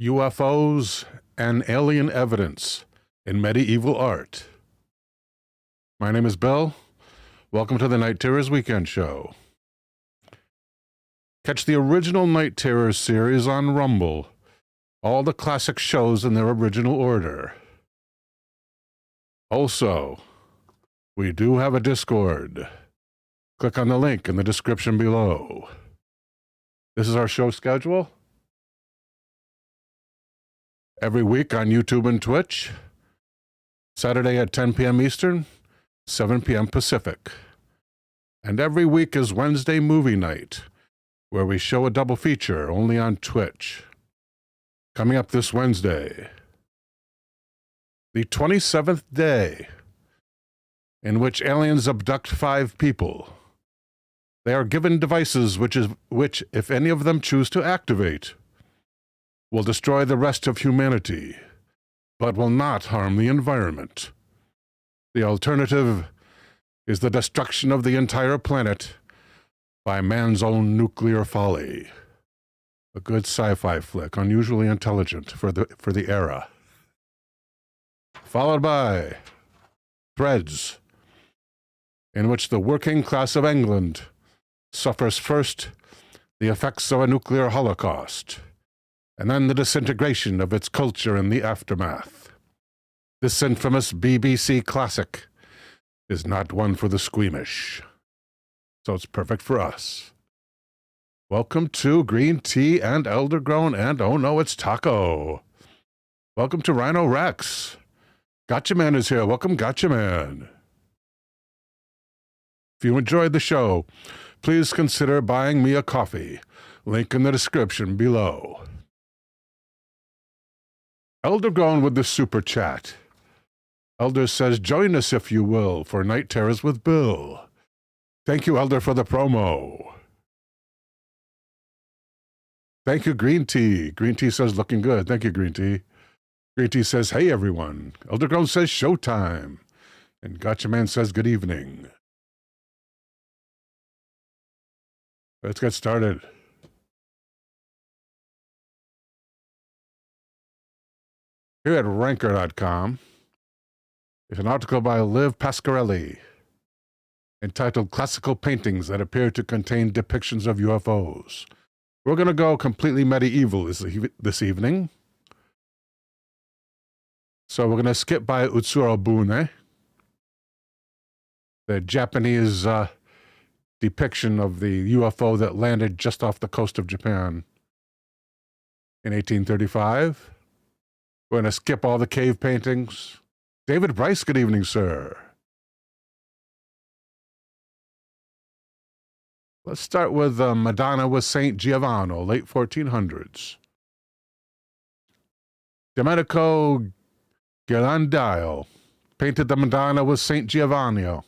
UFOs and alien evidence in medieval art. My name is Bill. Welcome to the Night Terrors Weekend Show. Catch the original Night Terrors series on Rumble. All the classic shows in their original order. Also, we do have a Discord. Click on the link in the description below. This is our show schedule. Every week on YouTube and Twitch. Saturday at 10 p.m. Eastern, 7 p.m. Pacific. And every week is Wednesday movie night, where we show a double feature only on Twitch. Coming up this Wednesday, the 27th day in which aliens abduct 5 people. They are given devices which, if any of them choose to activate, will destroy the rest of humanity, but will not harm the environment. The alternative is the destruction of the entire planet by man's own nuclear folly. A good sci-fi flick, unusually intelligent for the era. Followed by Threads, in which the working class of England suffers first the effects of a nuclear holocaust, and then the disintegration of its culture in the aftermath. This infamous BBC classic is not one for the squeamish, so it's perfect for us. Welcome to Green Tea and Eldergrown, and oh no, it's Taco. Welcome to Rhino Rex. Gotcha Man is here. Welcome, Gotcha Man. If you enjoyed the show, please consider buying me a coffee. Link in the description below. Eldergrown with the super chat. Elder says, join us if you will for Night Terrors with Bill. Thank you, Elder, for the promo. Thank you, Green Tea. Green Tea says, looking good. Thank you, Green Tea. Green Tea says, hey, everyone. Eldergrown says, showtime. And Gotcha Man says, good evening. Let's get started. Here at Ranker.com is an article by Liv Pasquarelli entitled Classical Paintings That Appear to Contain Depictions of UFOs. We're going to go completely medieval this evening. So we're going to skip by Utsurobune, the Japanese depiction of the UFO that landed just off the coast of Japan in 1835. We're going to skip all the cave paintings. David Bryce, good evening, sir. Let's start with Madonna with St. Giovanni, late 1400s. Domenico Ghirlandaio painted the Madonna with St. Giovannino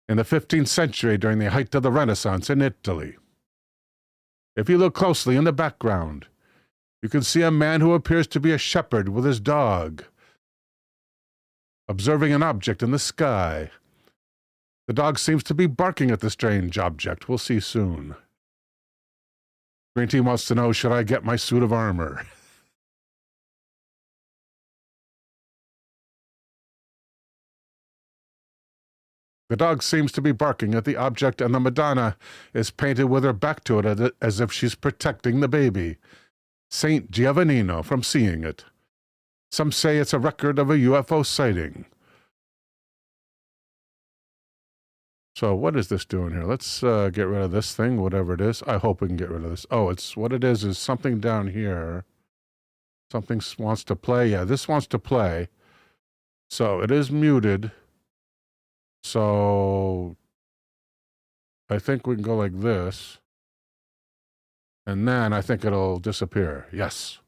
in the 15th century during the height of the Renaissance in Italy. If you look closely in the background, you can see a man who appears to be a shepherd with his dog, observing an object in the sky. The dog seems to be barking at the strange object. We'll see soon. Green Tea wants to know, should I get my suit of armor? The dog seems to be barking at the object, and the Madonna is painted with her back to it as if she's protecting the baby. St. Giovannino from seeing it. Some say it's a record of a UFO sighting. So what is this doing here? Let's get rid of this thing, whatever it is. I hope we can get rid of this. Oh, it's what it is something down here. Something wants to play. Yeah, this wants to play. So it is muted. So I think we can go like this. And then I think it'll disappear. Yes.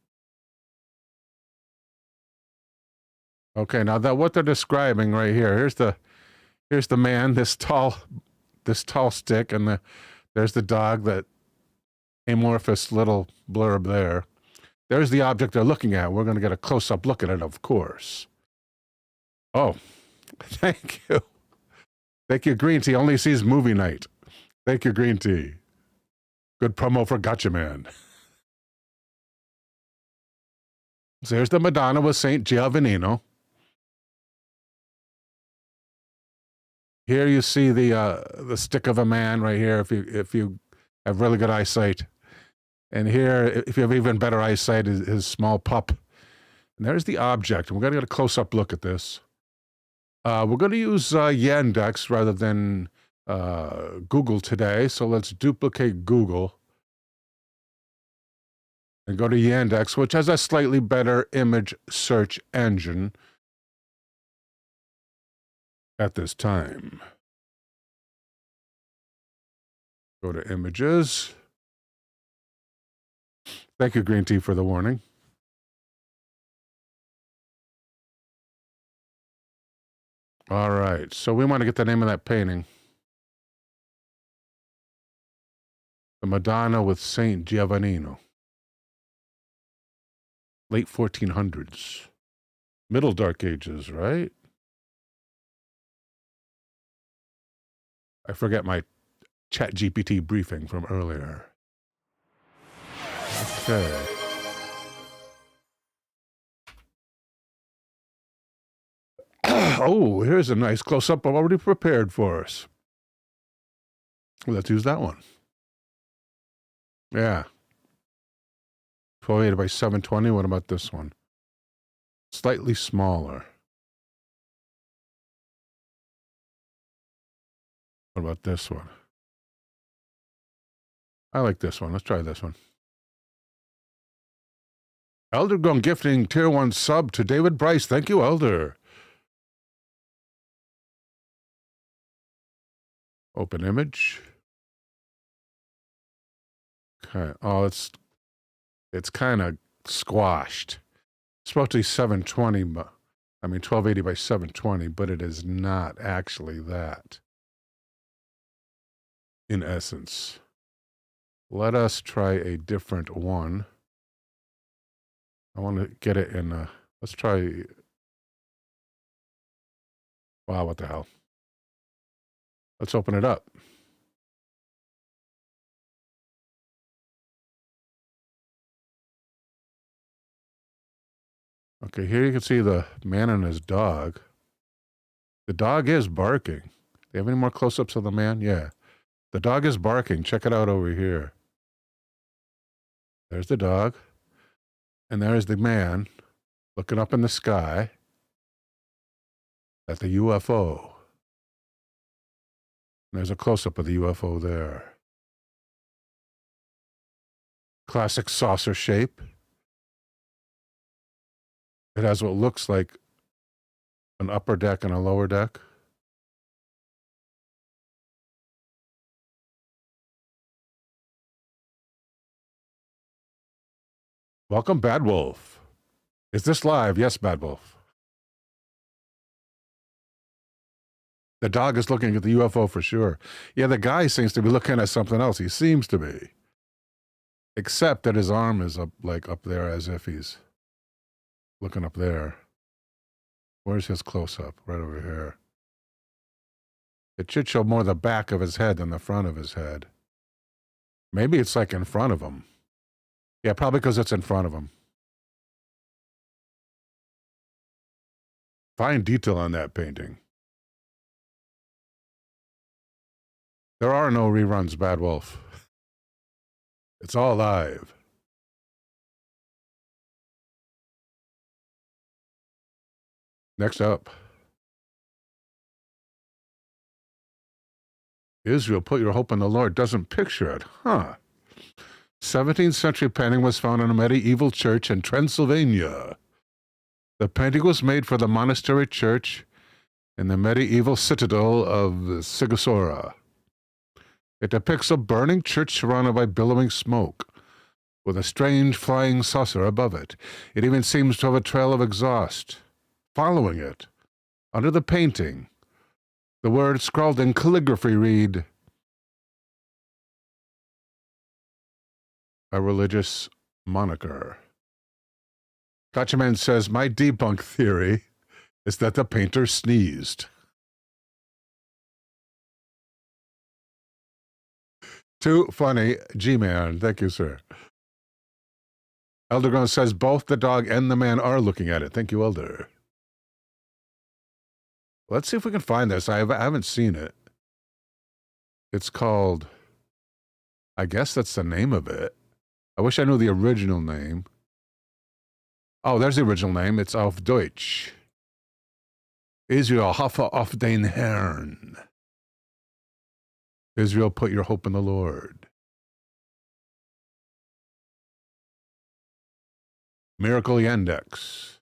Okay, now that what they're describing right here, here's the man, this tall stick, and there's the dog, that amorphous little blurb there. There's the object they're looking at. We're going to get a close-up look at it, of course. Oh, thank you. Thank you, Green Tea. Only sees movie night. Thank you, Green Tea. Good promo for Gotcha Man. So here's the Madonna with St. Giovannino. Here you see the stick of a man right here if you have really good eyesight. And here, if you have even better eyesight, is his small pup. And there's the object. And we're going to get a close-up look at this. We're going to use Yandex rather than Google today. So let's duplicate Google and go to Yandex, which has a slightly better image search engine at this time. Go to images. Thank you, Green Tea, for the warning. All right, so we want to get the name of that painting. The Madonna with St. Giovannino. Late 1400s. Middle Dark Ages, right? I forget my ChatGPT briefing from earlier. Okay. Oh, here's a nice close-up I've already prepared for us. Let's use that one. Yeah. 1280 by 720. What about this one? Slightly smaller. What about this one? I like this one. Let's try this one. Elder Gone gifting tier 1 sub to David Bryce. Thank you, Elder. Open image. Okay. Oh, it's kind of squashed. It's supposed to be 720, but I mean 1280 by 720, but it is not actually that. In essence. Let us try a different one. I want to get it in let's try. Wow, what the hell? Let's open it up. Okay, here you can see the man and his dog. The dog is barking. Do you have any more close-ups of the man? Yeah. The dog is barking. Check it out over here. There's the dog. And there's the man looking up in the sky at the UFO. And there's a close-up of the UFO there. Classic saucer shape. It has what looks like an upper deck and a lower deck. Welcome, Bad Wolf. Is this live? Yes, Bad Wolf. The dog is looking at the UFO for sure. Yeah, the guy seems to be looking at something else. He seems to be. Except that his arm is up there as if he's looking up there. Where's his close-up? Right over here. It should show more the back of his head than the front of his head. Maybe it's like in front of him. Yeah, probably because it's in front of him. Fine detail on that painting. There are no reruns, Bad Wolf. It's all live. Next up. Israel, put your hope in the Lord. Doesn't picture it. Huh. 17th century painting was found in a medieval church in Transylvania. The painting was made for the monastery church in the medieval citadel of Sigosora. It depicts a burning church surrounded by billowing smoke, with a strange flying saucer above it. It even seems to have a trail of exhaust. Following it, under the painting, the words scrawled in calligraphy read, a religious moniker. Gotchaman says, my debunk theory is that the painter sneezed. Too funny. G-Man. Thank you, sir. Elder Grown says both the dog and the man are looking at it. Thank you, Elder. Let's see if we can find this. I haven't seen it. It's called... I guess that's the name of it. I wish I knew the original name. Oh, there's the original name. It's auf Deutsch. Israel, hoffe auf den Herrn. Israel, put your hope in the Lord. Miracle Yandex.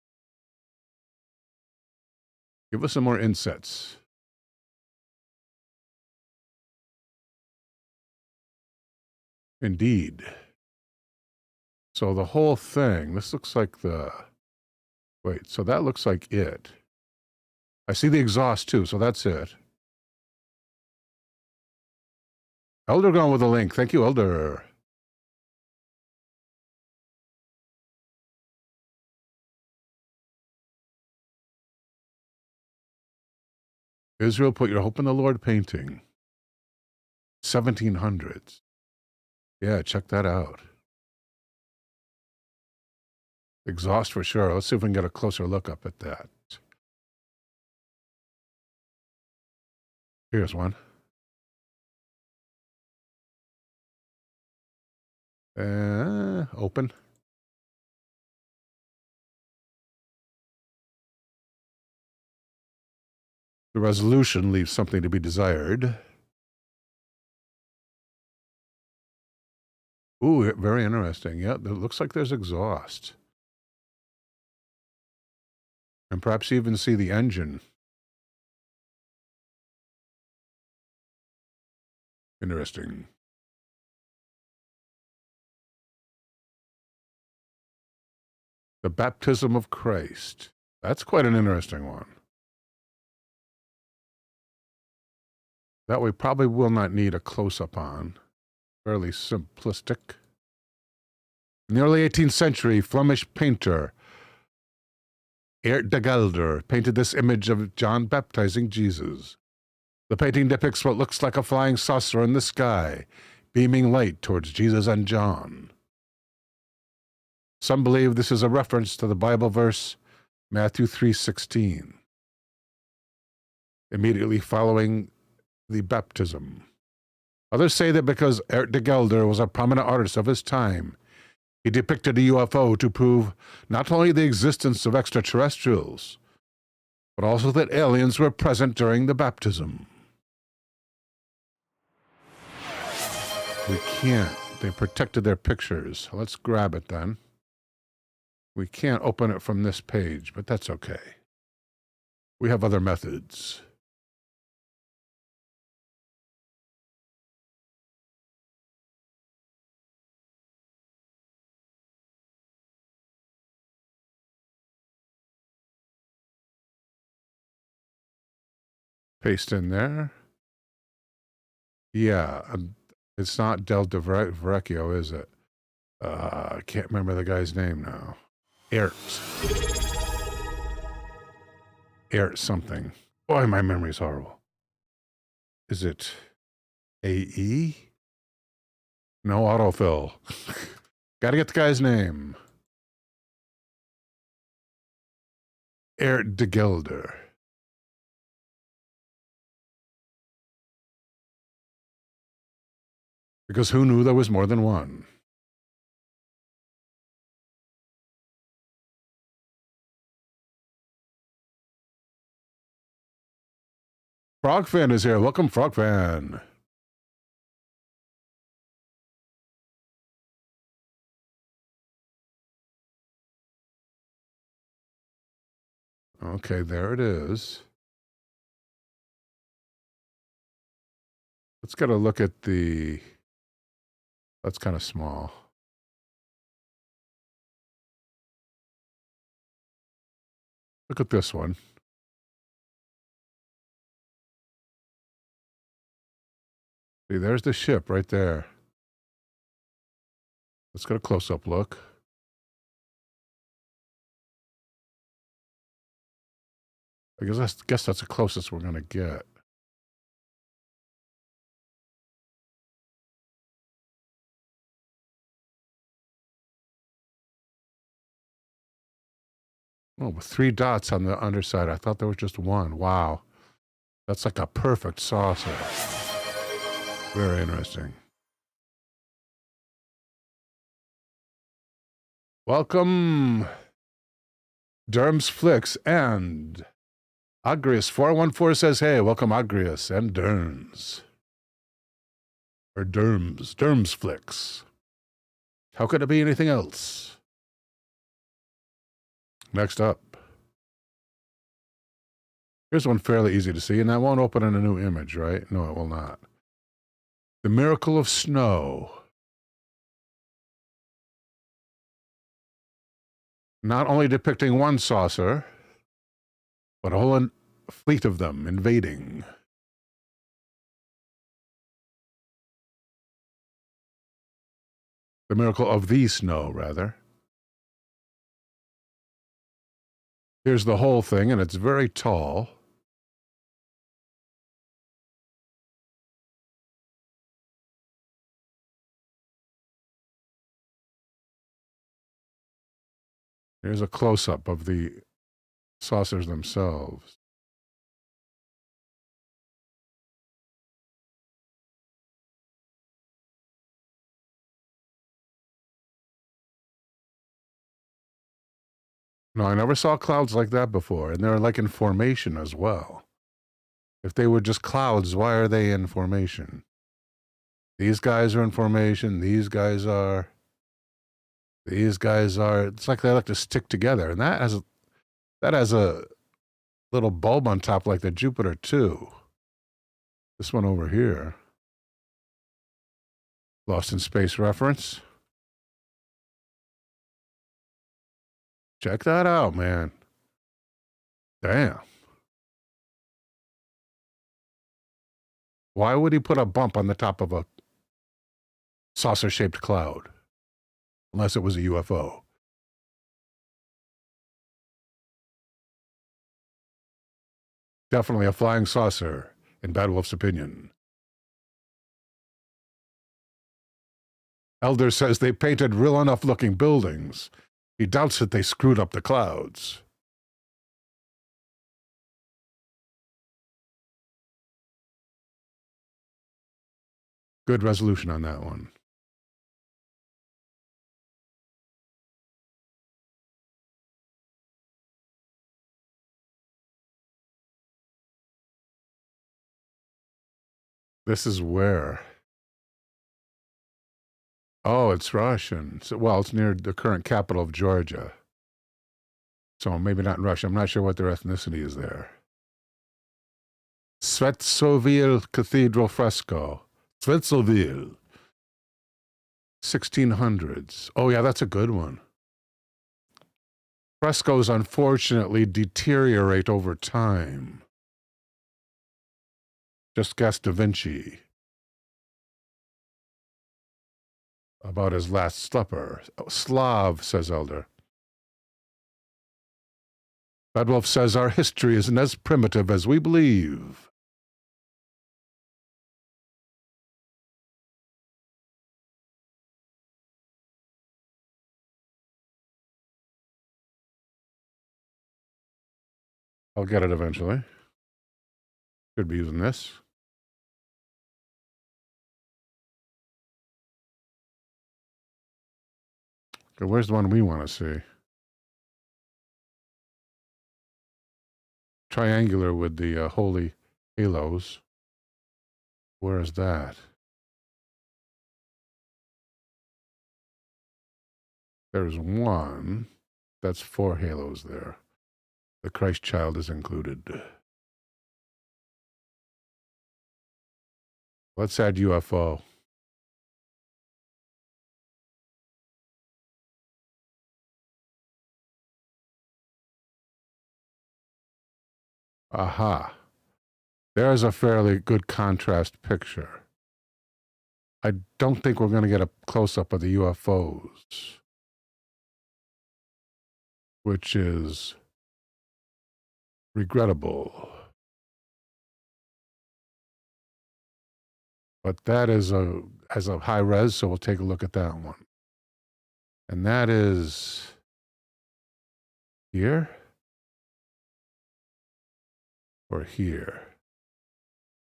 Give us some more insets. Indeed. So the whole thing, this looks like the... Wait, so that looks like it. I see the exhaust too, so that's it. Elder gone with a link. Thank you, Elder. Israel, put your hope in the Lord painting. 1700s. Yeah, check that out. Exhaust for sure. Let's see if we can get a closer look up at that. Here's one. Open. The resolution leaves something to be desired. Ooh, very interesting. Yeah, it looks like there's exhaust. And perhaps even see the engine. Interesting. The baptism of Christ. That's quite an interesting one. That we probably will not need a close-up on. Fairly simplistic. In the early 18th century, Flemish painter Eert de Gelder painted this image of John baptizing Jesus. The painting depicts what looks like a flying saucer in the sky, beaming light towards Jesus and John. Some believe this is a reference to the Bible verse Matthew 3:16, immediately following the baptism. Others say that because Eert de Gelder was a prominent artist of his time, he depicted a UFO to prove not only the existence of extraterrestrials, but also that aliens were present during the baptism. We can't. They protected their pictures. Let's grab it then. We can't open it from this page, but that's okay. We have other methods. Paste in there. Yeah, it's not Del de Vecchio, is it? I can't remember the guy's name now. Eert something. Boy, my memory's horrible. Is it AE? No autofill. Gotta get the guy's name. Eert de Gelder. Because who knew there was more than one? Frogfan is here. Welcome, Frogfan. Okay, there it is. Let's get a look at the... That's kind of small. Look at this one. See, there's the ship right there. Let's get a close-up look. I guess that's the closest we're going to get. Oh, with 3 dots on the underside. I thought there was just 1. Wow. That's like a perfect saucer. Very interesting. Welcome, Derms Flicks and Agrius 414 says, hey, welcome Agrius and Derms. Or Derms Flicks. How could it be anything else? Next up. Here's one fairly easy to see, and that won't open in a new image, right? No, it will not. The Miracle of Snow. Not only depicting one saucer, but a whole fleet of them invading. The Miracle of the Snow, rather. Here's the whole thing, and it's very tall. Here's a close-up of the saucers themselves. No, I never saw clouds like that before, and they're like in formation as well. If they were just clouds, why are they in formation? These guys are in formation, these guys are... It's like they like to stick together, and that has a little bulb on top like the Jupiter too. This one over here. Lost in Space reference. Check that out, man. Damn. Why would he put a bump on the top of a saucer-shaped cloud? Unless it was a UFO. Definitely a flying saucer, in Bad Wolf's opinion. Elder says they painted real enough-looking buildings. He doubts that they screwed up the clouds. Good resolution on that one. This is where? Oh, it's Russian. So, well, it's near the current capital of Georgia. So maybe not in Russia. I'm not sure what their ethnicity is there. Svetsovil Cathedral fresco. Svetsovil. 1600s. Oh, yeah, that's a good one. Frescoes, unfortunately, deteriorate over time. Just guess Da Vinci. About his last supper. Slav, says Elder. Bedwolf says our history isn't as primitive as we believe. I'll get it eventually. Should be using this. Okay, where's the one we want to see? Triangular with the holy halos. Where is that? There's one. That's 4 halos there. The Christ child is included. Let's add UFO. Aha. There's a fairly good contrast picture. I don't think we're going to get a close-up of the UFOs, which is regrettable. But that is has a high res, so we'll take a look at that one. And that is here. or here.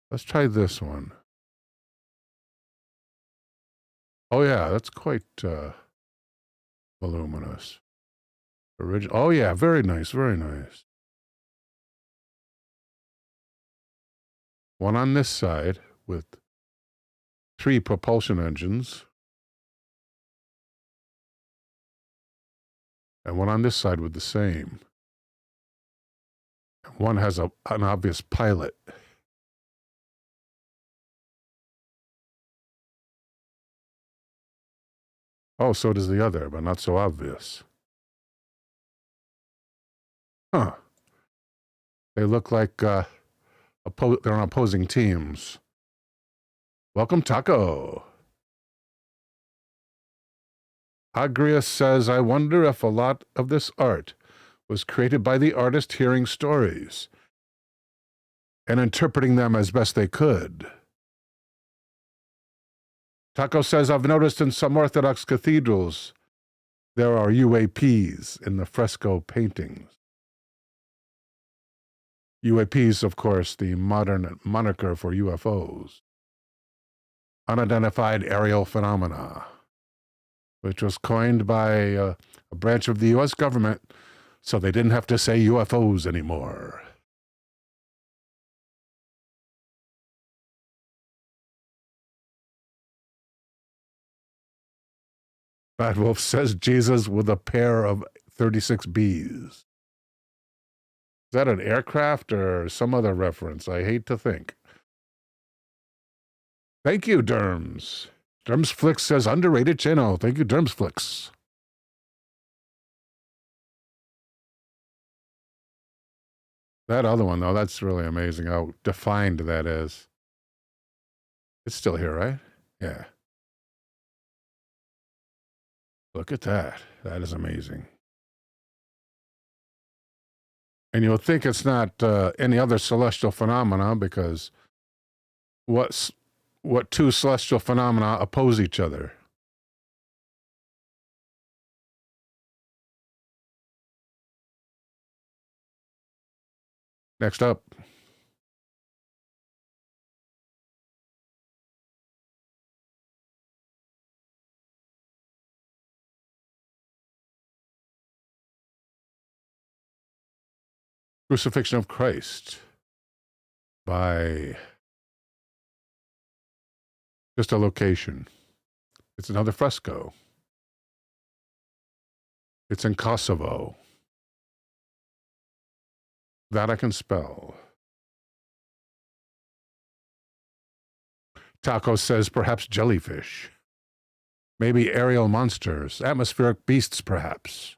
Let's try this one. Oh yeah, that's quite voluminous. Oh yeah, very nice, very nice. One on this side with 3 propulsion engines. And one on this side with the same. One has an obvious pilot. Oh, so does the other, but not so obvious. Huh. They look like they're on opposing teams. Welcome, Taco. Agrius says, I wonder if a lot of this art was created by the artist hearing stories and interpreting them as best they could. Taco says, I've noticed in some Orthodox cathedrals there are UAPs in the fresco paintings. UAPs, of course, the modern moniker for UFOs. Unidentified aerial phenomena, which was coined by a branch of the U.S. government so they didn't have to say UFOs anymore. Bad Wolf says Jesus with a pair of 36 Bs. Is that an aircraft or some other reference? I hate to think. Thank you, Derms. Dermsflix says underrated channel. Thank you, Dermsflix. That other one, though, that's really amazing how defined that is. It's still here, right? Yeah. Look at that. That is amazing. And you'll think it's not any other celestial phenomena because what 2 celestial phenomena oppose each other? Next up. Crucifixion of Christ by just a location. It's another fresco. It's in Kosovo. That I can spell. Taco says perhaps jellyfish. Maybe aerial monsters. Atmospheric beasts, perhaps.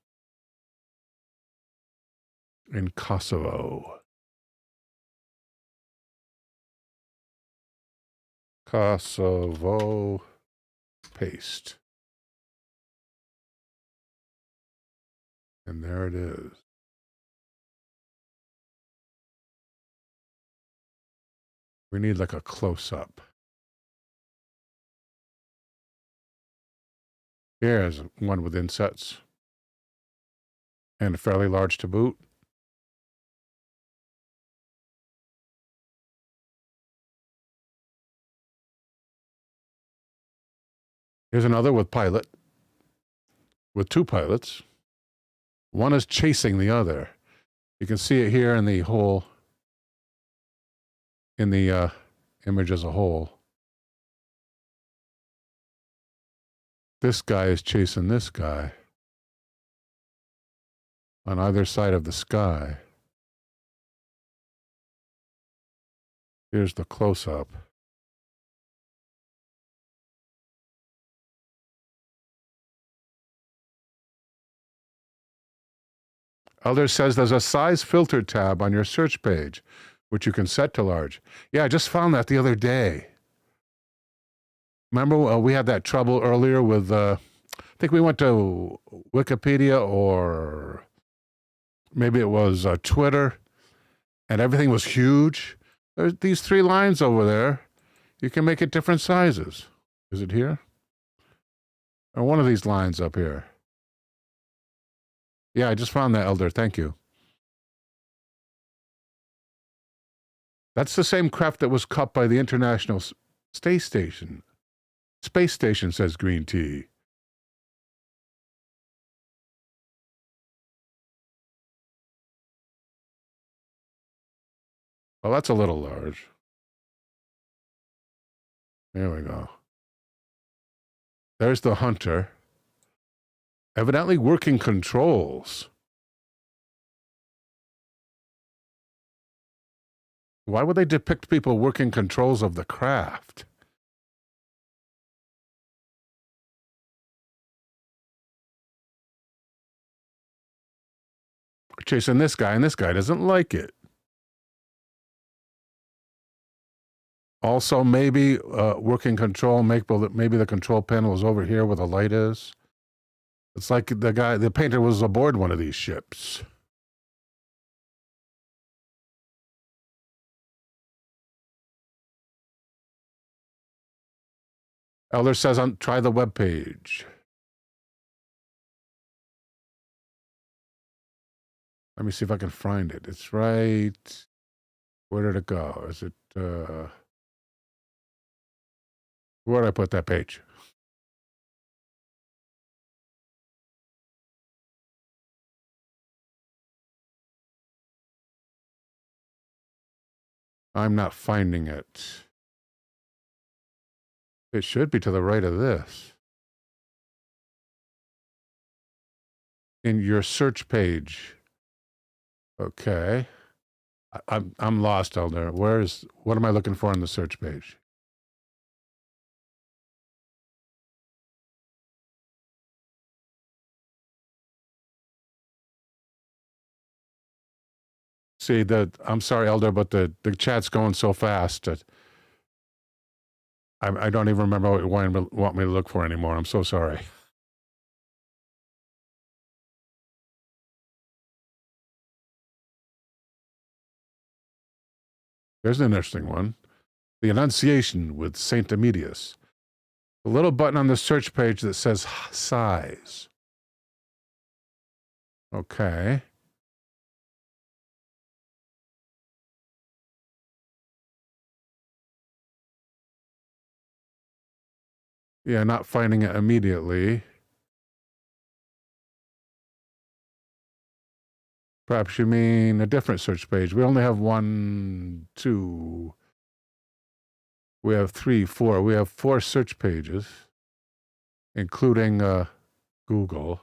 In Kosovo. Kosovo. Paste. And there it is. We need like a close-up. Here's one with insets. And fairly large to boot. Here's another with pilot. With 2 pilots. One is chasing the other. You can see it here in the whole, in the image as a whole. This guy is chasing this guy on either side of the sky. Here's the close-up. Elder says there's a size filter tab on your search page, which you can set to large. Yeah, I just found that the other day. Remember we had that trouble earlier with, I think we went to Wikipedia or maybe it was Twitter, and everything was huge. There's these 3 lines over there. You can make it different sizes. Is it here? Or one of these lines up here. Yeah, I just found that, Elder. Thank you. That's the same craft that was caught by the International Space Station. Space Station, says Green Tea. Well, that's a little large. There we go. There's the hunter. Evidently working controls. Why would they depict people working controls of the craft? We're chasing this guy, and this guy doesn't like it. Also, maybe working control, maybe the control panel is over here where the light is. It's like the painter was aboard one of these ships. Elder says, try the web page. Let me see if I can find it. It's right. Where did it go? Is it, where did I put that page? I'm not finding it. It should be to the right of this. In your search page. Okay. I'm lost, Elder. What am I looking for on the search page? See, I'm sorry, Elder, but the chat's going so fast that I don't even remember what you want me to look for anymore. I'm so sorry. There's an interesting one. The Annunciation with Saint Emetius. The little button on the search page that says size. Okay. Yeah, not finding it immediately. Perhaps you mean a different search page. We only have 1, 2. We have 3, 4. We have 4 search pages, including Google.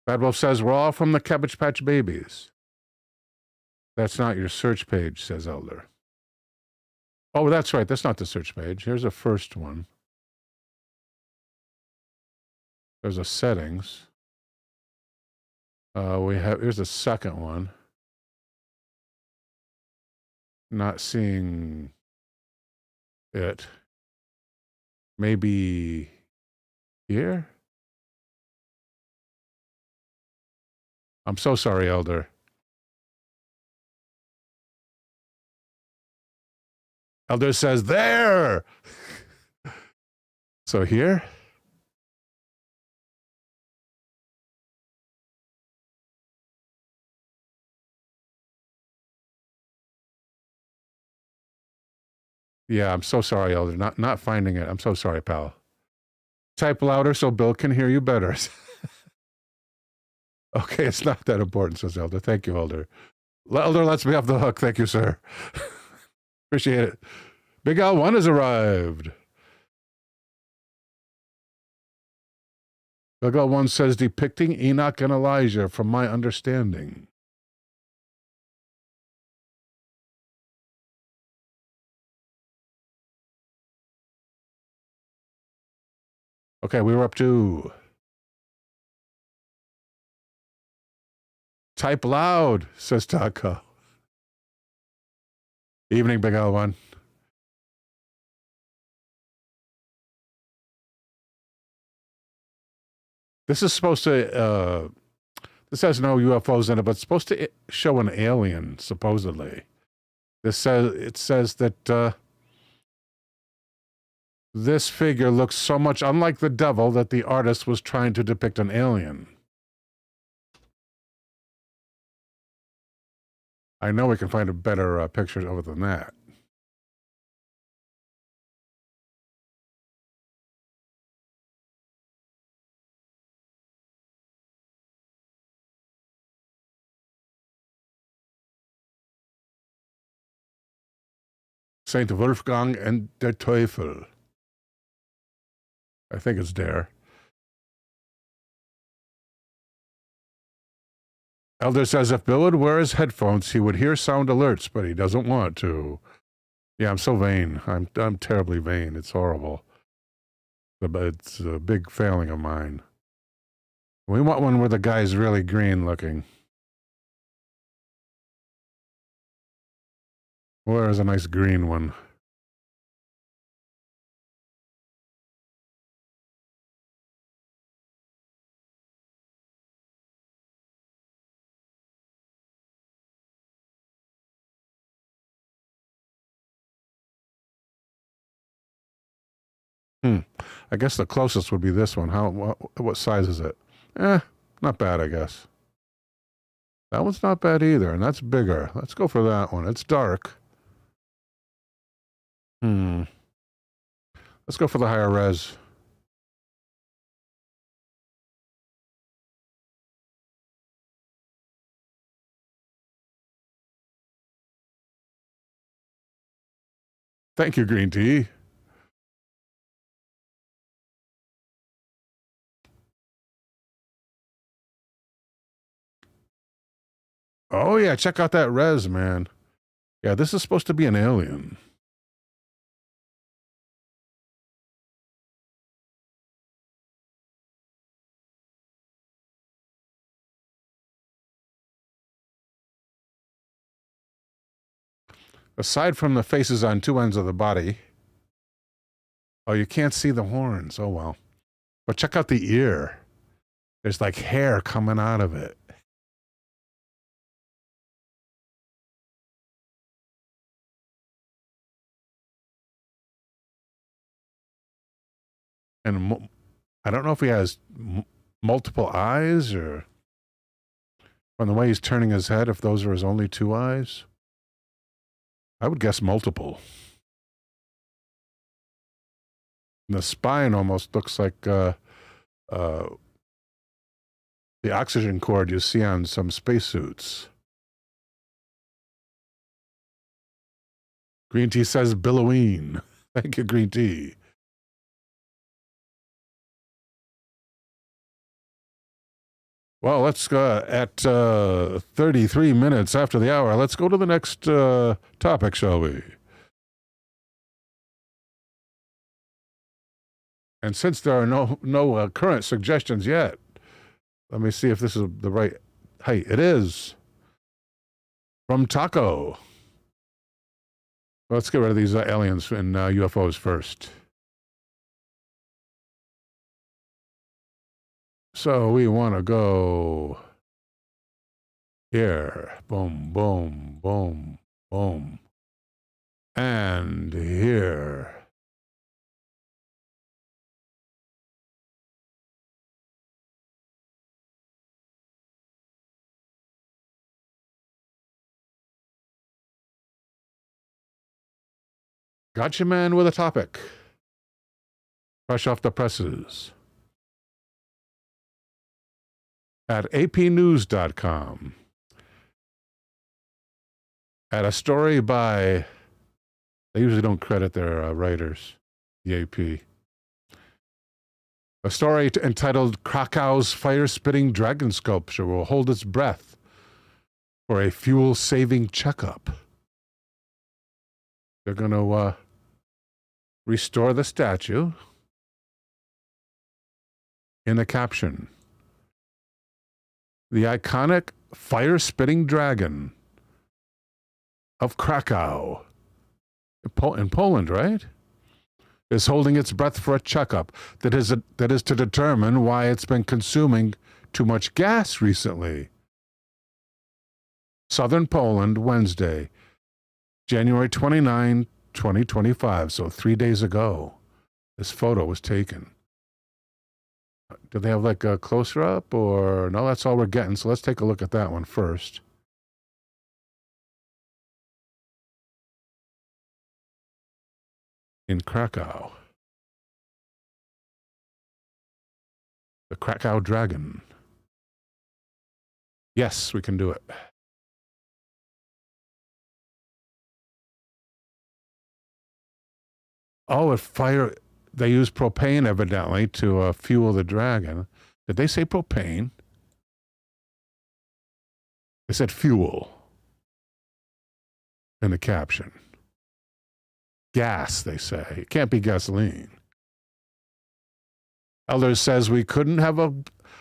Bad Wolf says, we're all from the Cabbage Patch Babies. That's not your search page, says Elder. Oh, that's right. That's not the search page. Here's the first one. There's a settings. Here's the second one. Not seeing it. Maybe here? I'm so sorry, Elder. Elder says, there! So here? Yeah, I'm so sorry, Elder. Not finding it. I'm so sorry, pal. Type louder so Bill can hear you better. Okay, it's not that important, says Elder. Thank you, Elder. Elder lets me off the hook. Thank you, sir. Appreciate it. Big L1 has arrived. Big L1 says, depicting Enoch and Elijah from my understanding. Okay, we were up to... Type loud, says Taco. Evening, Big L1. This is supposed to... this has no UFOs in it, but it's supposed to show an alien, supposedly. It says that... this figure looks so much unlike the devil that the artist was trying to depict an alien. I know we can find a better picture of it than that. Saint Wolfgang and der Teufel. I think it's there. Elder says if Bill would wear his headphones, he would hear sound alerts, but he doesn't want to. Yeah, I'm so vain. I'm terribly vain. It's horrible. It's a big failing of mine. We want one where the guy's really green looking. Where is a nice green one? I guess the closest would be this one. What size is it? Not bad, I guess. That one's not bad either, and that's bigger. Let's go for that one. It's dark. Let's go for the higher res. Thank you, Green Tea. Oh, yeah, check out that res, man. Yeah, this is supposed to be an alien. Aside from the faces on two ends of the body. Oh, you can't see the horns. Oh, well. But check out the ear. There's like hair coming out of it. And I don't know if he has multiple eyes or from the way he's turning his head, if those are his only two eyes. I would guess multiple. And the spine almost looks like the oxygen cord you see on some spacesuits. Green Tea says Billoween. Thank you, Green Tea. Well, let's go at 33 minutes after the hour. Let's go to the next topic, shall we? And since there are no current suggestions yet, let me see if this is the right height. It is. From Taco. Let's get rid of these aliens and UFOs first. So we want to go here. Boom, boom, boom, boom. And here. Gotcha man with a topic. Fresh off the presses. At apnews.com. At a story by, they usually don't credit their writers, the AP. A story entitled Krakow's Fire-Spitting Dragon Sculpture Will Hold Its Breath for a Fuel-Saving Checkup. They're going to restore the statue in the caption. The iconic fire-spitting dragon of Krakow, in Poland, right? Is holding its breath for a checkup that is to determine why it's been consuming too much gas recently. Southern Poland, Wednesday, January 29, 2025, so 3 days ago, this photo was taken. Do they have like a closer up or no? That's all we're getting. So let's take a look at that one first. in Krakow. The Krakow Dragon. Yes, we can do it. Oh, if fire... They use propane, evidently, to fuel the dragon. Did they say propane? They said fuel in the caption. Gas, they say. It can't be gasoline. Elder says we couldn't have a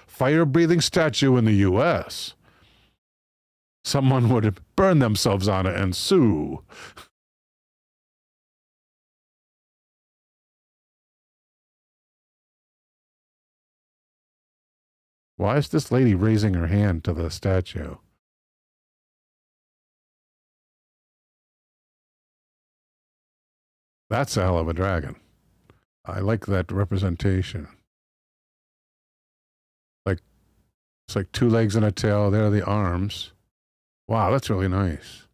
fire-breathing statue in the U.S. Someone would burn themselves on it and sue. Why is this lady raising her hand to the statue? That's a hell of a dragon. I like that representation. It's like 2 legs and a tail. There are the arms. Wow, that's really nice.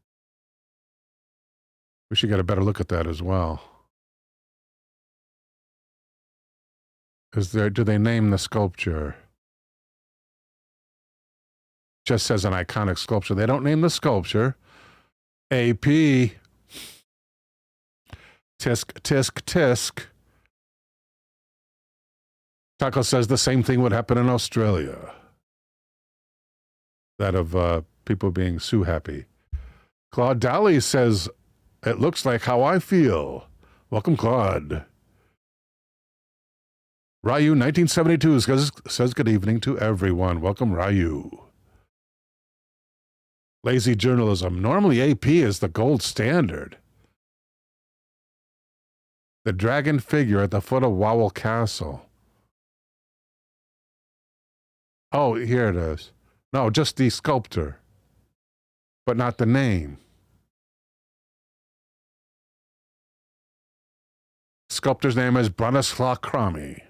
We should get a better look at that as well. Do they name the sculpture? Just says an iconic sculpture. They don't name the sculpture. AP. Tisk, tisk, tisk. Taco says the same thing would happen in Australia. That of people being Sue happy. Claude Daly says, it looks like how I feel. Welcome, Claude. Ryu 1972 says good evening to everyone. Welcome, Ryu. Lazy journalism. Normally AP is the gold standard. The dragon figure at the foot of Wowell Castle. Oh, here it is. No, just the sculptor, but not the name. Sculptor's name is Bronislaw Cromie.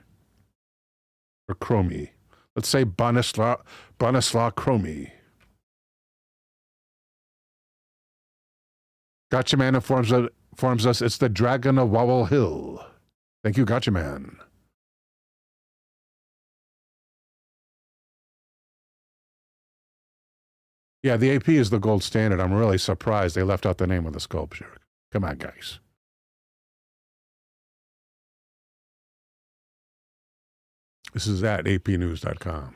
Or Cromie. Let's say Bronislaw Cromie. Gotcha Man informs us it's the Dragon of Wowell Hill. Thank you, Gotcha Man. Yeah, the AP is the gold standard. I'm really surprised they left out the name of the sculpture. Come on, guys. This is at apnews.com.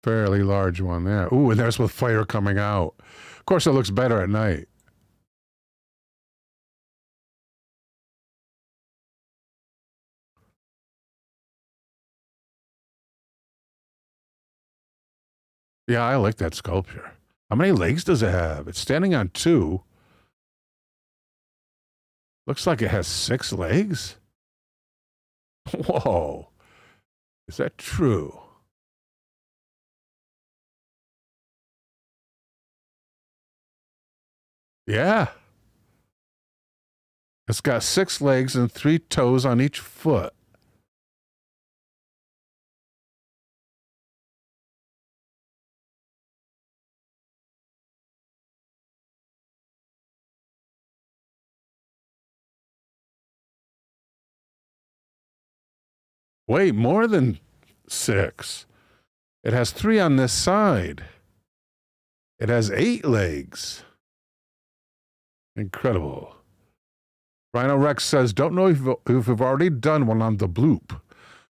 Fairly large one there. Ooh, and there's with fire coming out. Of course, it looks better at night. Yeah, I like that sculpture. How many legs does it have? It's standing on 2. Looks like it has 6 legs. Whoa. Is that true? Yeah. It's got 6 legs and 3 toes on each foot. Wait, more than 6. It has 3 on this side. It has 8 legs. Incredible. Rhino Rex says, don't know if we've already done one on the Bloop.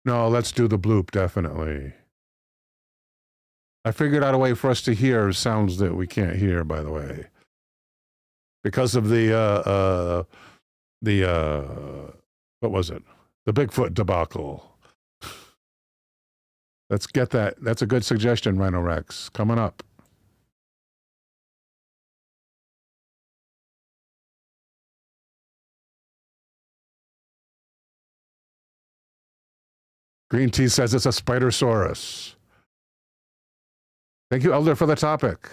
No, let's do the Bloop, definitely. I figured out a way for us to hear sounds that we can't hear, by the way. Because of the what was it? The Bigfoot debacle. Let's get that. That's a good suggestion, Rhino Rex. Coming up. Green Tea says it's a Spidersaurus. Thank you, Elder, for the topic.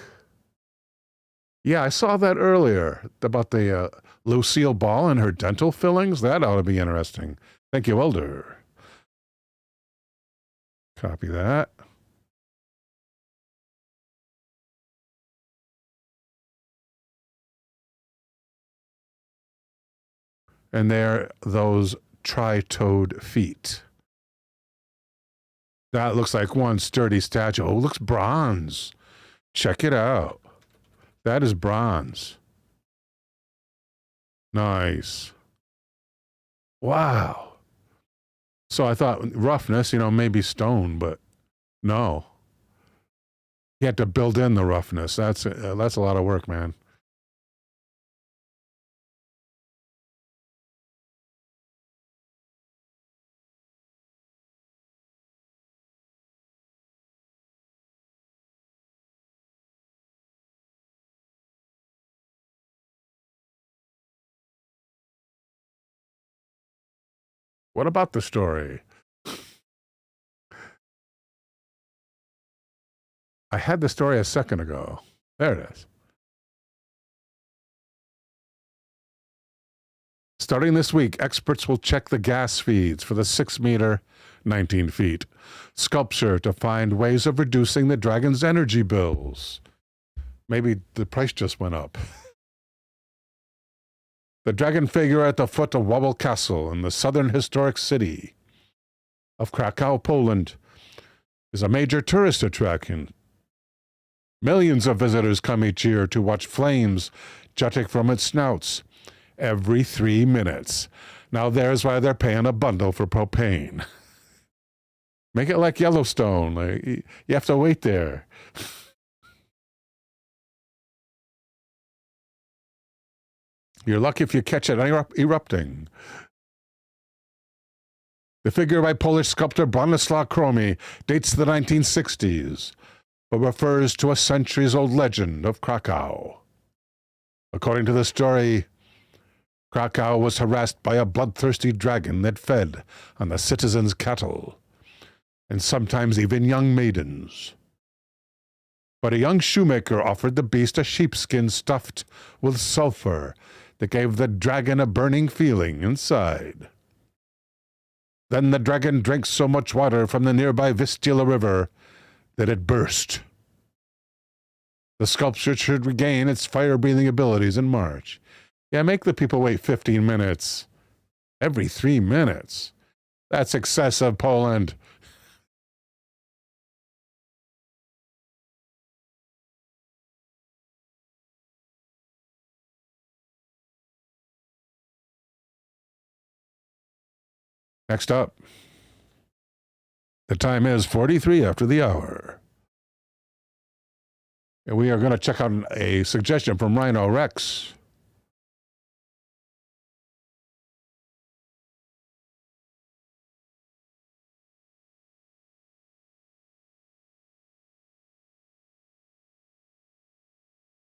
Yeah, I saw that earlier about the Lucille Ball and her dental fillings. That ought to be interesting. Thank you, Elder. Copy that. And there, those tri-toed feet. That looks like one sturdy statue. Oh, it looks bronze. Check it out. That is bronze. Nice. Wow. So I thought roughness, maybe stone, but no. You had to build in the roughness. That's a lot of work, man. What about the story? I had the story a second ago. There it is. Starting this week, experts will check the gas feeds for the 6-meter, 19 feet, sculpture to find ways of reducing the dragon's energy bills. Maybe the price just went up. The dragon figure at the foot of Wawel Castle in the southern historic city of Krakow, Poland, is a major tourist attraction. Millions of visitors come each year to watch flames jutting from its snouts every 3 minutes. Now there's why they're paying a bundle for propane. Make it like Yellowstone. You have to wait there. You're lucky if you catch it erupting. The figure by Polish sculptor Bronislaw Kromi dates the 1960s, but refers to a centuries-old legend of Krakow. According to the story, Krakow was harassed by a bloodthirsty dragon that fed on the citizens' cattle, and sometimes even young maidens. But a young shoemaker offered the beast a sheepskin stuffed with sulfur that gave the dragon a burning feeling inside. Then the dragon drank so much water from the nearby Vistula River that it burst. The sculpture should regain its fire-breathing abilities in March. Yeah, make the people wait 15 minutes. Every 3 minutes. That's excessive, Poland. Next up. The time is 43 after the hour. And we are going to check out a suggestion from Rhino Rex.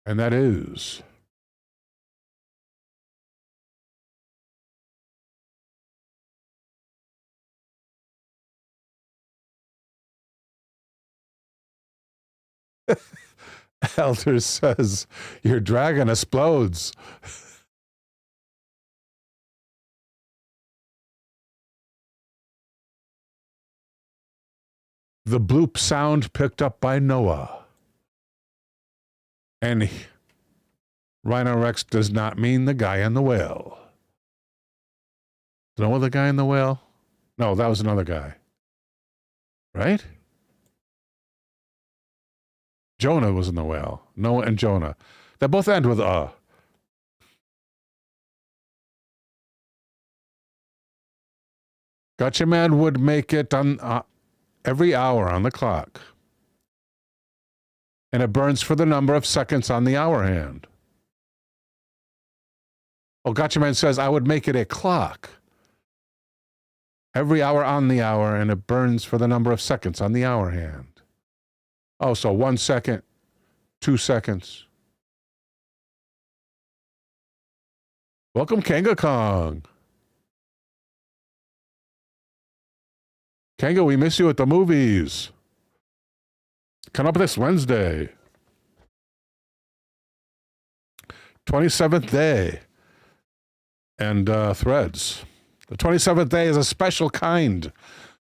And that is Elder says, your dragon explodes. The bloop sound picked up by Noah. And Rhino Rex does not mean the guy in the whale. Noah the guy in the whale? No, that was another guy. Right? Jonah was in the whale. Noah and Jonah. They both end with Gotcha Man would make it on every hour on the clock. And it burns for the number of seconds on the hour hand. Oh, Gotcha Man says, I would make it a clock. Every hour on the hour, and it burns for the number of seconds on the hour hand. Oh, so 1 second, 2 seconds. Welcome, Kanga Kong. Kanga, we miss you at the movies. Come up this Wednesday. 27th Day and Threads. The 27th Day is a special kind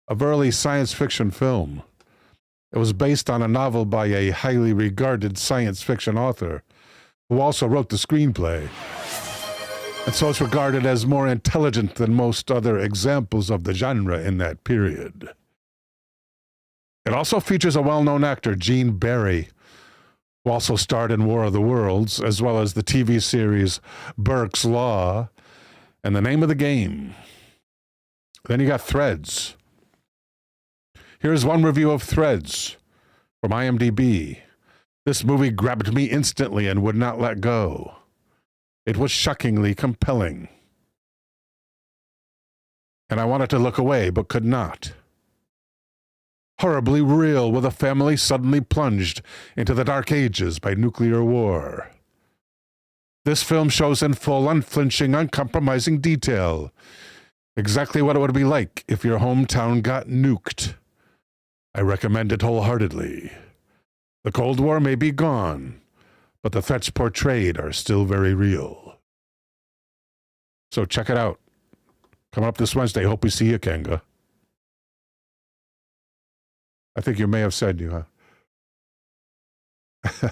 of early science fiction film. It was based on a novel by a highly regarded science fiction author who also wrote the screenplay. And so it's regarded as more intelligent than most other examples of the genre in that period. It also features a well-known actor, Gene Barry, who also starred in War of the Worlds, as well as the TV series Burke's Law and The Name of the Game. Then you got Threads. Here's one review of Threads from IMDb. This movie grabbed me instantly and would not let go. It was shockingly compelling. And I wanted to look away, but could not. Horribly real, with a family suddenly plunged into the dark ages by nuclear war. This film shows in full, unflinching, uncompromising detail exactly what it would be like if your hometown got nuked. I recommend it wholeheartedly. The Cold War may be gone, but the threats portrayed are still very real. So check it out. Coming up this Wednesday. Hope we see you, Kanga. I think you may have said you, huh?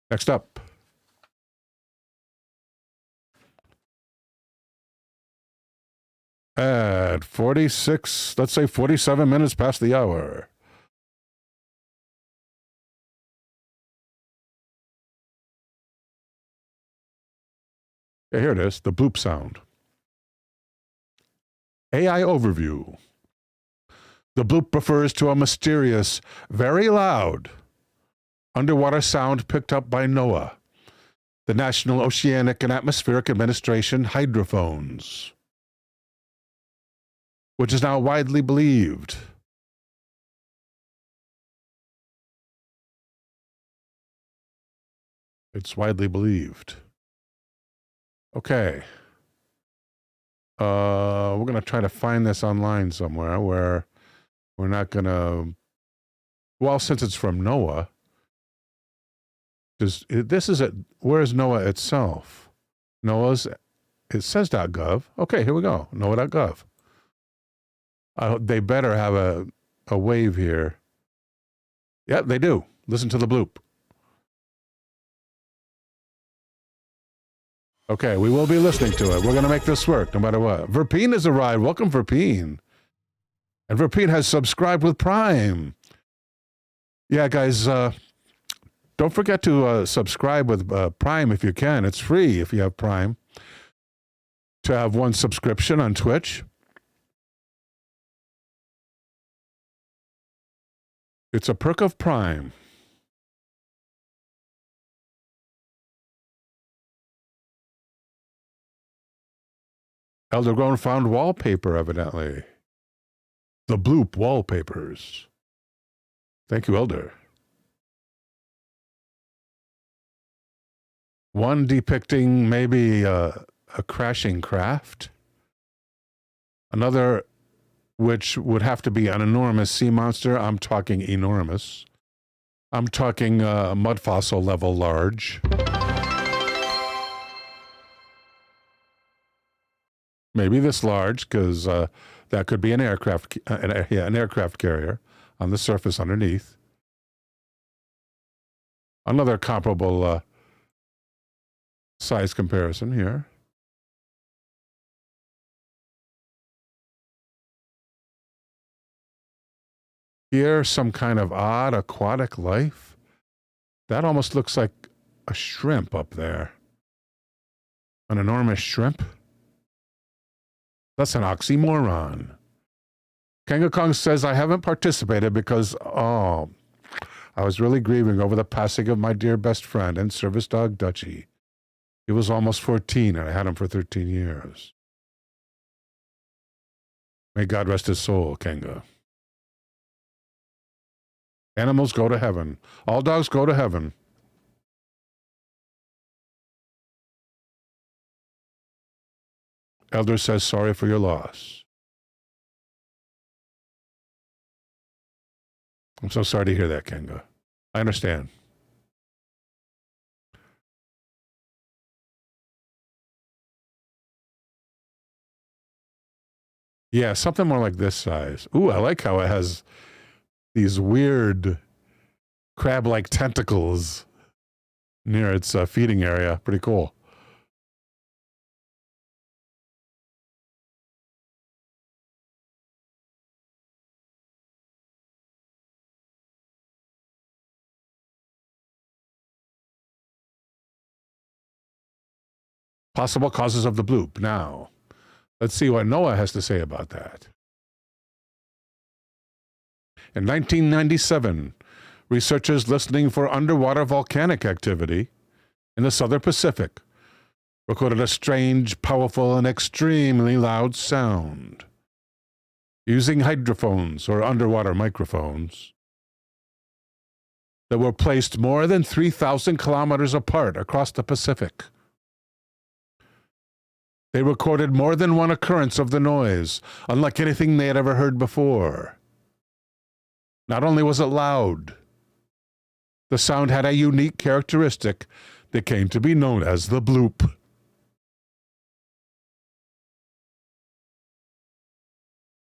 Next up. At 46, let's say 47 minutes past the hour. Yeah, here it is, the bloop sound. AI overview. The bloop refers to a mysterious, very loud, underwater sound picked up by NOAA, the National Oceanic and Atmospheric Administration hydrophones, which is now widely believed. It's widely believed. Okay. We're going to try to find this online somewhere where we're not going to... Well, since it's from NOAA, this is it. Where is NOAA itself? NOAA's... It says .gov. Okay, here we go. NOAA.gov. They better have a wave here. Yeah, they do. Listen to the bloop. Okay, we will be listening to it. We're going to make this work no matter what. Verpine has arrived. Welcome, Verpine. And Verpine has subscribed with Prime. Yeah, guys, don't forget to subscribe with Prime if you can. It's free if you have Prime to have one subscription on Twitch. It's a perk of Prime. Eldergrown found wallpaper, evidently. The Bloop wallpapers. Thank you, Elder. One depicting maybe a crashing craft. Another which would have to be an enormous sea monster. I'm talking enormous. I'm talking mud fossil level large. Maybe this large, because that could be an aircraft, an aircraft carrier on the surface underneath. Another comparable size comparison here. Here, some kind of odd aquatic life. That almost looks like a shrimp up there. An enormous shrimp. That's an oxymoron. Kanga Kong says, I haven't participated because, I was really grieving over the passing of my dear best friend and service dog, Dutchie. He was almost 14, and I had him for 13 years. May God rest his soul, Kanga. Animals go to heaven. All dogs go to heaven. Elder says, sorry for your loss. I'm so sorry to hear that, Kanga. I understand. Yeah, something more like this size. Ooh, I like how it has these weird crab-like tentacles near its feeding area. Pretty cool. Possible causes of the bloop. Now, let's see what NOAA has to say about that. In 1997, researchers listening for underwater volcanic activity in the southern Pacific recorded a strange, powerful, and extremely loud sound. Using hydrophones or underwater microphones that were placed more than 3,000 kilometers apart across the Pacific. They recorded more than one occurrence of the noise, unlike anything they had ever heard before. Not only was it loud, the sound had a unique characteristic that came to be known as the bloop.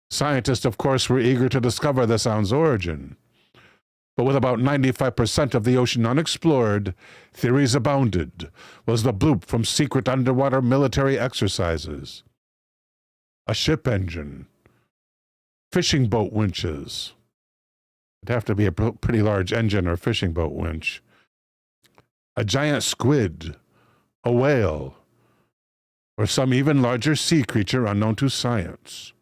Scientists, of course, were eager to discover the sound's origin. But with about 95% of the ocean unexplored, theories abounded. Was the bloop from secret underwater military exercises? A ship engine? Fishing boat winches? It'd have to be a pretty large engine or fishing boat winch. A giant squid? A whale? Or some even larger sea creature unknown to science?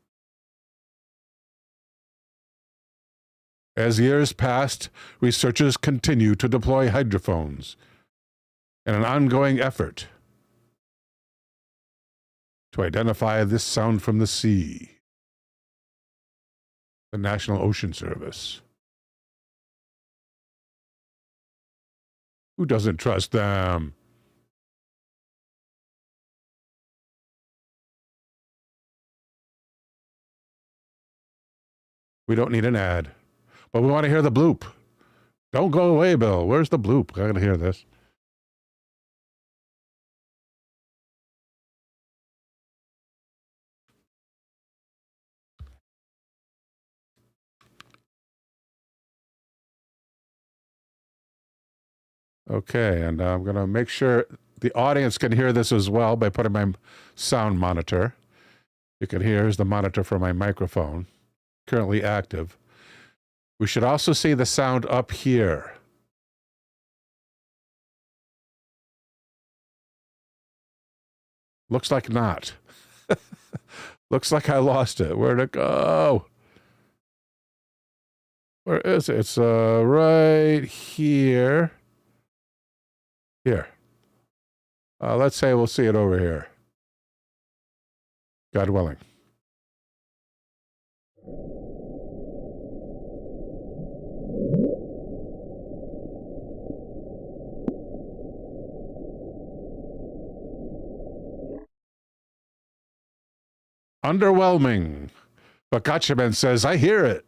As years passed, researchers continued to deploy hydrophones in an ongoing effort to identify this sound from the sea. The National Ocean Service. Who doesn't trust them? We don't need an ad. But we want to hear the bloop. Don't go away, Bill. Where's the bloop? I gotta hear this. Okay, and I'm going to make sure the audience can hear this as well by putting my sound monitor. You can hear, here's the monitor for my microphone, currently active. We should also see the sound up here. Looks like not. Looks like I lost it. Where'd it go? Where is it? It's right here. Here. Let's say we'll see it over here. God willing. Underwhelming. But Gotchaman says, I hear it.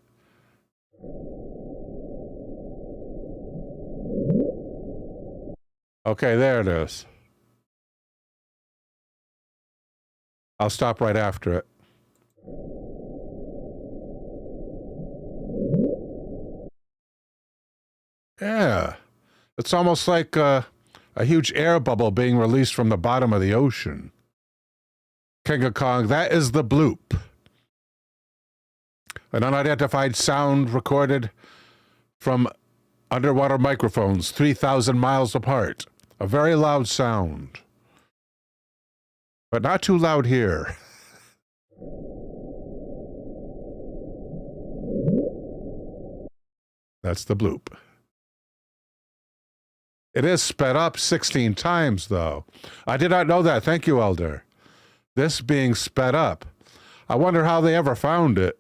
Okay, there it is. I'll stop right after it. Yeah. It's almost like a huge air bubble being released from the bottom of the ocean. King of Kong, that is the bloop. An unidentified sound recorded from underwater microphones 3,000 miles apart. A very loud sound. But not too loud here. That's the bloop. It is sped up 16 times, though. I did not know that. Thank you, Elder. This being sped up. I wonder how they ever found it.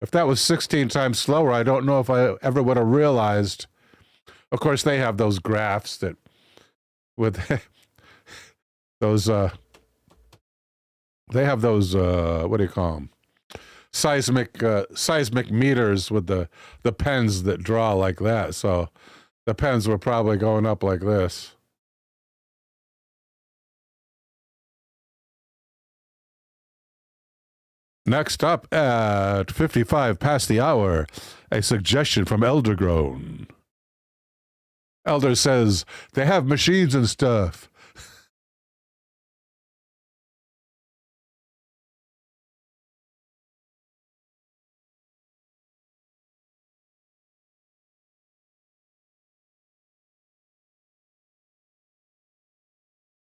If that was 16 times slower, I don't know if I ever would have realized. Of course, they have those graphs that with those they have those what do you call them? Seismic meters with the pens that draw like that. So the pens were probably going up like this. Next up at 55 past the hour, a suggestion from Eldergrown. Elder says, they have machines and stuff.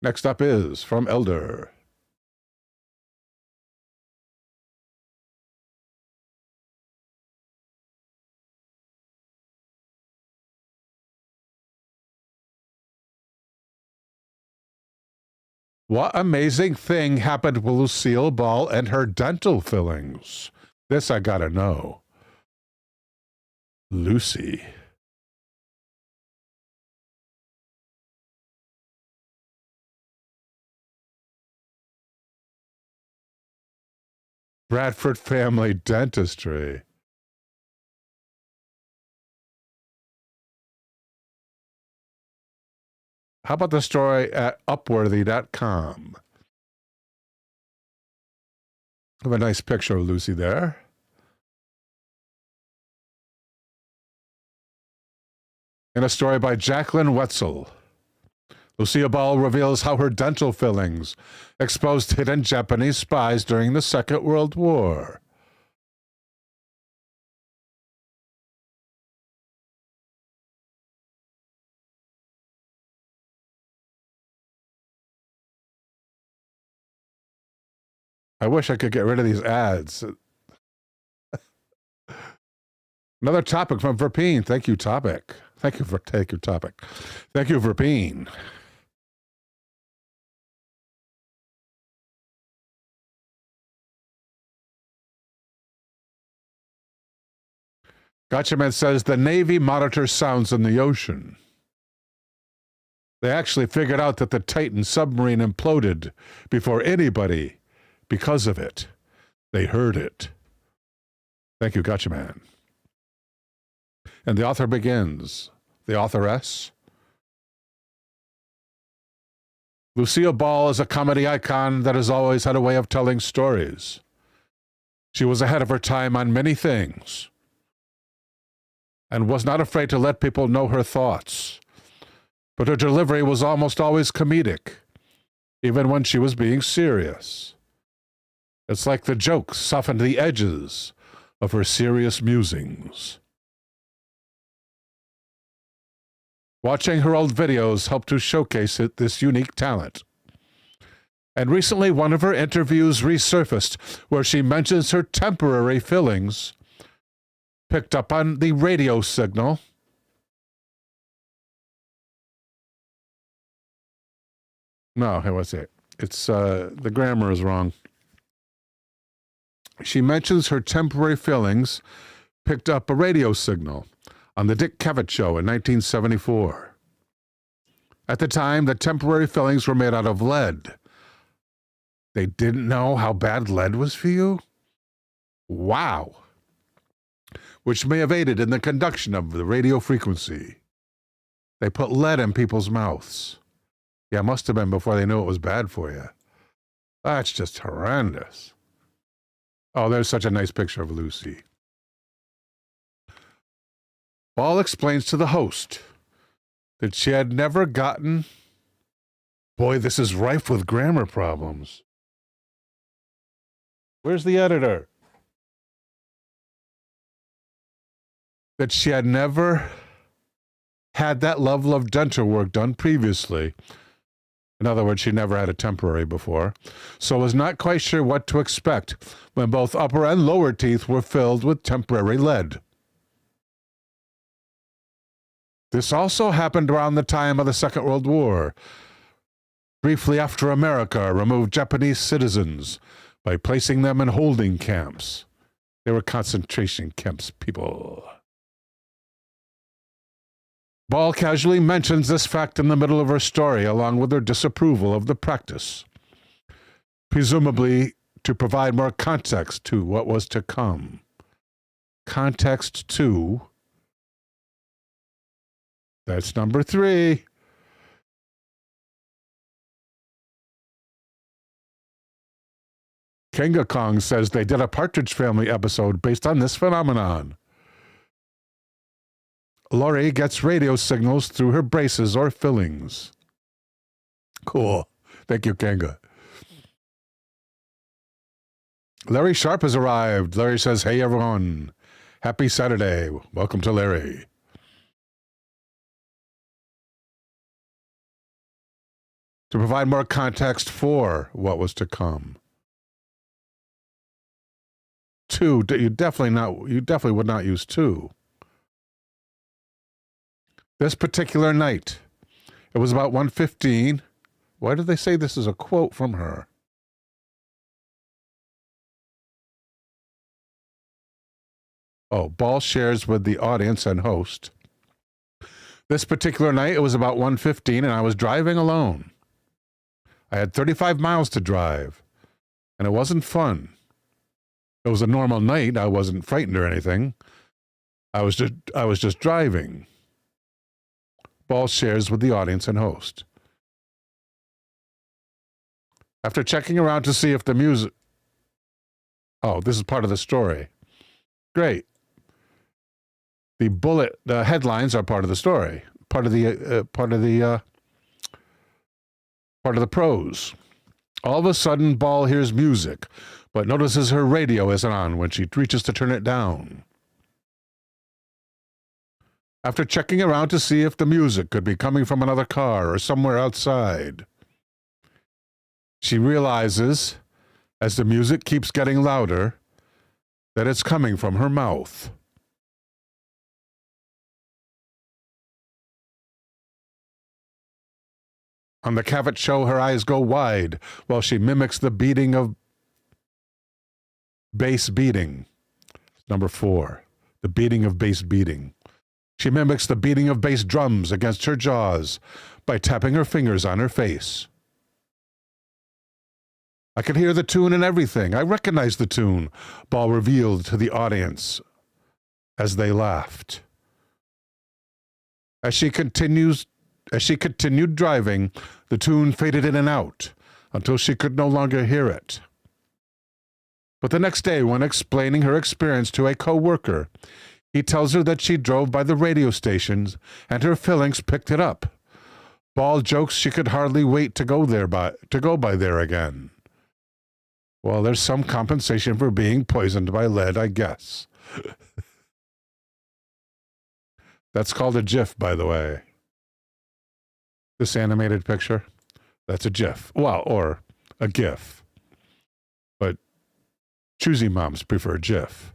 Next up is from Elder. What amazing thing happened with Lucille Ball and her dental fillings? This I gotta know. Lucy. Bradford Family Dentistry. How about the story at Upworthy.com? I have a nice picture of Lucy there. In a story by Jacqueline Wetzel, Lucille Ball reveals how her dental fillings exposed hidden Japanese spies during the Second World War. I wish I could get rid of these ads. Another topic from Verpine. Thank you, topic. Thank you for taking topic. Thank you, Verpine. Gotchaman says the Navy monitors sounds in the ocean. They actually figured out that the Titan submarine imploded before anybody because of it. They heard it. Thank you, Gotchaman. And the author begins. The authoress. Lucille Ball is a comedy icon that has always had a way of telling stories. She was ahead of her time on many things and was not afraid to let people know her thoughts. But her delivery was almost always comedic, even when she was being serious. It's like the jokes softened the edges of her serious musings. Watching her old videos helped to showcase this unique talent. And recently, one of her interviews resurfaced where she mentions her temporary fillings picked up on the radio signal. No, here was it. It's the grammar is wrong. She mentions her temporary fillings picked up a radio signal on the Dick Cavett Show in 1974. At the time, the temporary fillings were made out of lead. They didn't know how bad lead was for you? Wow. Which may have aided in the conduction of the radio frequency. They put lead in people's mouths. Yeah, it must have been before they knew it was bad for you. That's just horrendous. Oh, there's such a nice picture of Lucy. Ball explains to the host that she had never gotten... Boy, this is rife with grammar problems. Where's the editor? That she had never had that level of dental work done previously. In other words, she never had a temporary before, so was not quite sure what to expect when both upper and lower teeth were filled with temporary lead. This also happened around the time of the Second World War, briefly after America removed Japanese citizens by placing them in holding camps. They were concentration camps, people. Ball casually mentions this fact in the middle of her story, along with her disapproval of the practice, presumably to provide more context to what was to come. Context to... That's number 3. Kenga Kong says they did a Partridge Family episode based on this phenomenon. Lori gets radio signals through her braces or fillings. Cool. Thank you, Kenga. Larry Sharp has arrived. Larry says, hey, everyone. Happy Saturday. Welcome to Larry. To provide more context for what was to come. 2, you definitely would not use 2. This particular night, it was about 1:15. Why did they say this is a quote from her? Oh, Ball shares with the audience and host. This particular night, it was about 1:15, and I was driving alone. I had 35 miles to drive, and it wasn't fun. It was a normal night. I wasn't frightened or anything. I was just driving. Ball shares with the audience and host. After checking around to see if the music... Oh, this is part of the story. Great. The headlines are part of the story. Part of the prose. All of a sudden, Ball hears music, but notices her radio isn't on when she reaches to turn it down. After checking around to see if the music could be coming from another car or somewhere outside, she realizes, as the music keeps getting louder, that it's coming from her mouth. On the Cavett show, her eyes go wide while she mimics the beating of bass beating. Number 4, the beating of bass beating. She mimics the beating of bass drums against her jaws by tapping her fingers on her face. I could hear the tune and everything. I recognized the tune, Ball revealed to the audience as they laughed. As she continued driving, the tune faded in and out until she could no longer hear it. But the next day, when explaining her experience to a co-worker, he tells her that she drove by the radio stations and her fillings picked it up. Ball jokes she could hardly wait to go by there again. Well, there's some compensation for being poisoned by lead, I guess. That's called a GIF, by the way. This animated picture, that's a GIF. Well, or a GIF. But choosy moms prefer GIF.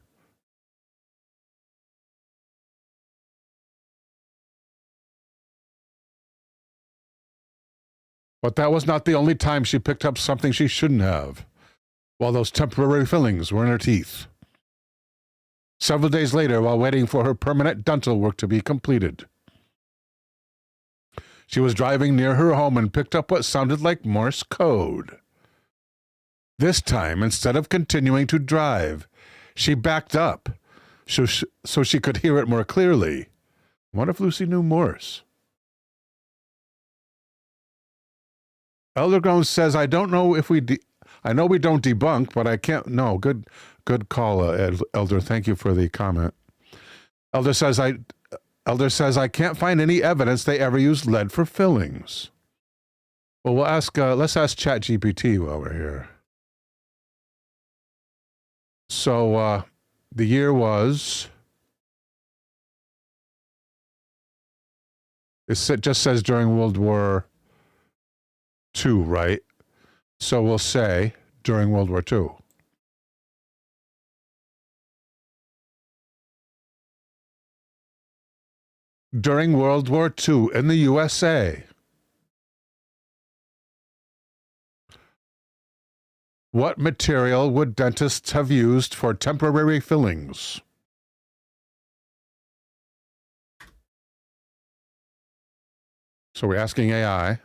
But that was not the only time she picked up something she shouldn't have, while those temporary fillings were in her teeth. Several days later, while waiting for her permanent dental work to be completed, she was driving near her home and picked up what sounded like Morse code. This time, instead of continuing to drive, she backed up so she could hear it more clearly. What if Lucy knew Morse? Eldergrown says, I don't know if I know we don't debunk, but I can't... No, good call, Elder. Thank you for the comment. Elder says, I can't find any evidence they ever used lead for fillings. Well, let's ask ChatGPT while we're here. So, the year was... It just says during World War II, right? So we'll say during World War II. During World War II in the USA, what material would dentists have used for temporary fillings? So we're asking AI.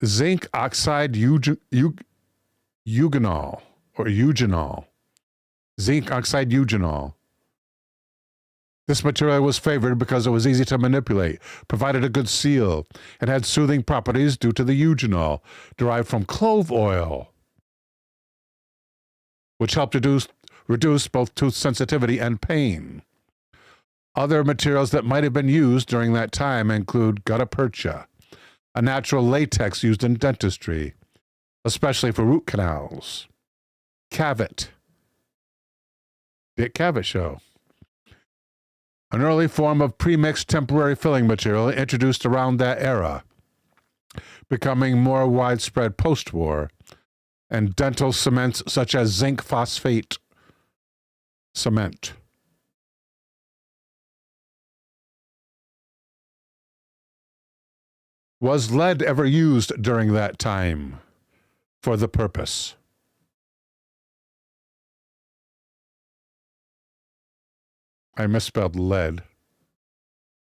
Zinc oxide eugenol, or eugenol. Zinc oxide eugenol. This material was favored because it was easy to manipulate, provided a good seal, and had soothing properties due to the eugenol, derived from clove oil, which helped reduce both tooth sensitivity and pain. Other materials that might have been used during that time include gutta percha, a natural latex used in dentistry, especially for root canals, Cavit, Dick Cavett Show, an early form of pre-mixed temporary filling material introduced around that era, becoming more widespread post-war, and dental cements such as zinc phosphate cement. Was lead ever used during that time for the purpose? I misspelled lead.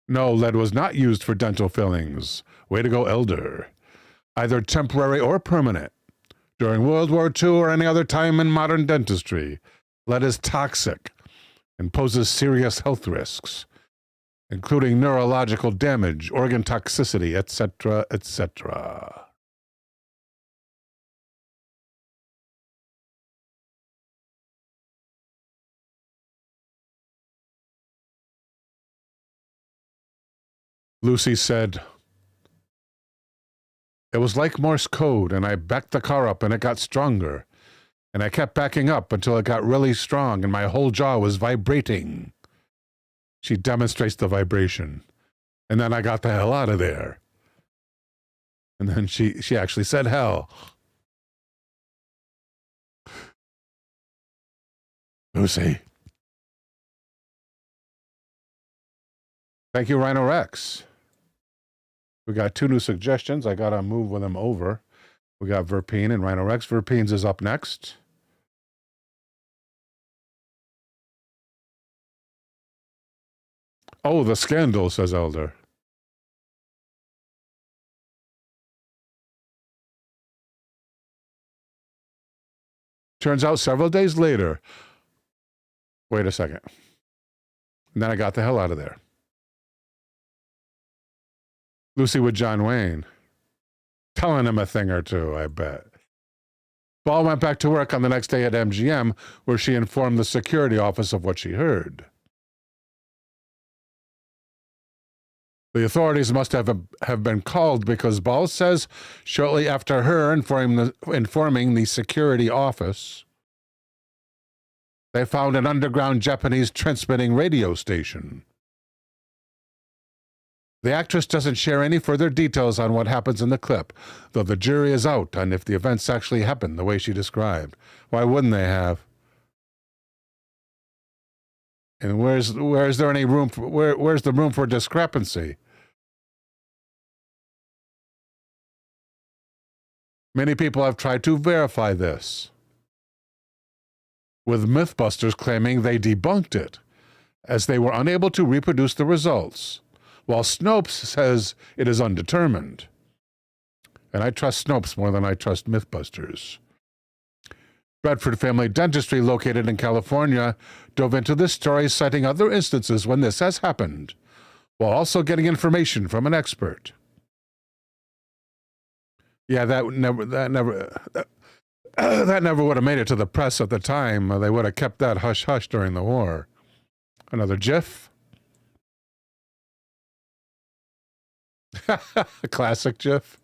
No, lead was not used for dental fillings. Way to go, Elder. Either temporary or permanent. During World War II or any other time in modern dentistry, lead is toxic and poses serious health risks, including neurological damage, organ toxicity, etc., etc. Lucy said, "It was like Morse code, and I backed the car up and it got stronger. And I kept backing up until it got really strong and my whole jaw was vibrating." She demonstrates the vibration. "And then I got the hell out of there." And then she actually said hell. Lucy. Thank you, Rhino Rex. We got 2 new suggestions. I got to move them over. We got Verpine and Rhino Rex. Verpine's is up next. Oh, the scandal, says Elder. Turns out several days later. Wait a second. And then I got the hell out of there. Lucy with John Wayne. Telling him a thing or two, I bet. Ball went back to work on the next day at MGM, where she informed the security office of what she heard. The authorities must have been called because Ball says shortly after her informing the security office, they found an underground Japanese transmitting radio station. The actress doesn't share any further details on what happens in the clip, though the jury is out on if the events actually happened the way she described. Why wouldn't they have? And where's there any room for, where's the room for discrepancy? Many people have tried to verify this, with Mythbusters claiming they debunked it, as they were unable to reproduce the results, while Snopes says it is undetermined. And I trust Snopes more than I trust Mythbusters. Bedford Family Dentistry, located in California, dove into this story, citing other instances when this has happened, while also getting information from an expert. Yeah, that never would have made it to the press at the time. They would have kept that hush-hush during the war. Another GIF. A classic GIF.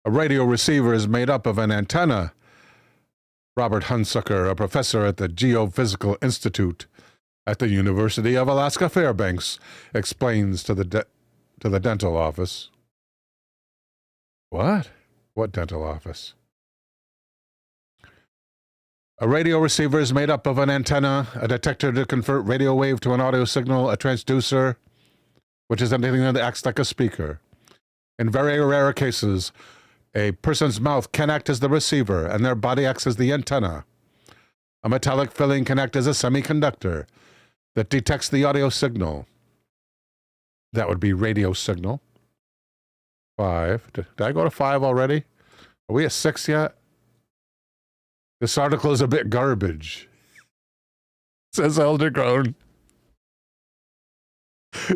A radio receiver is made up of an antenna. Robert Hunsucker, a professor at the Geophysical Institute at the University of Alaska Fairbanks, explains to the dental office. What? What dental office? A radio receiver is made up of an antenna, a detector to convert radio wave to an audio signal, a transducer, which is anything that acts like a speaker. In very rare cases, a person's mouth can act as the receiver, and their body acts as the antenna. A metallic filling can act as a semiconductor that detects the audio signal. That would be radio signal. 5. Did I go to 5 already? Are we at 6 yet? This article is a bit garbage. Says Elder Crone.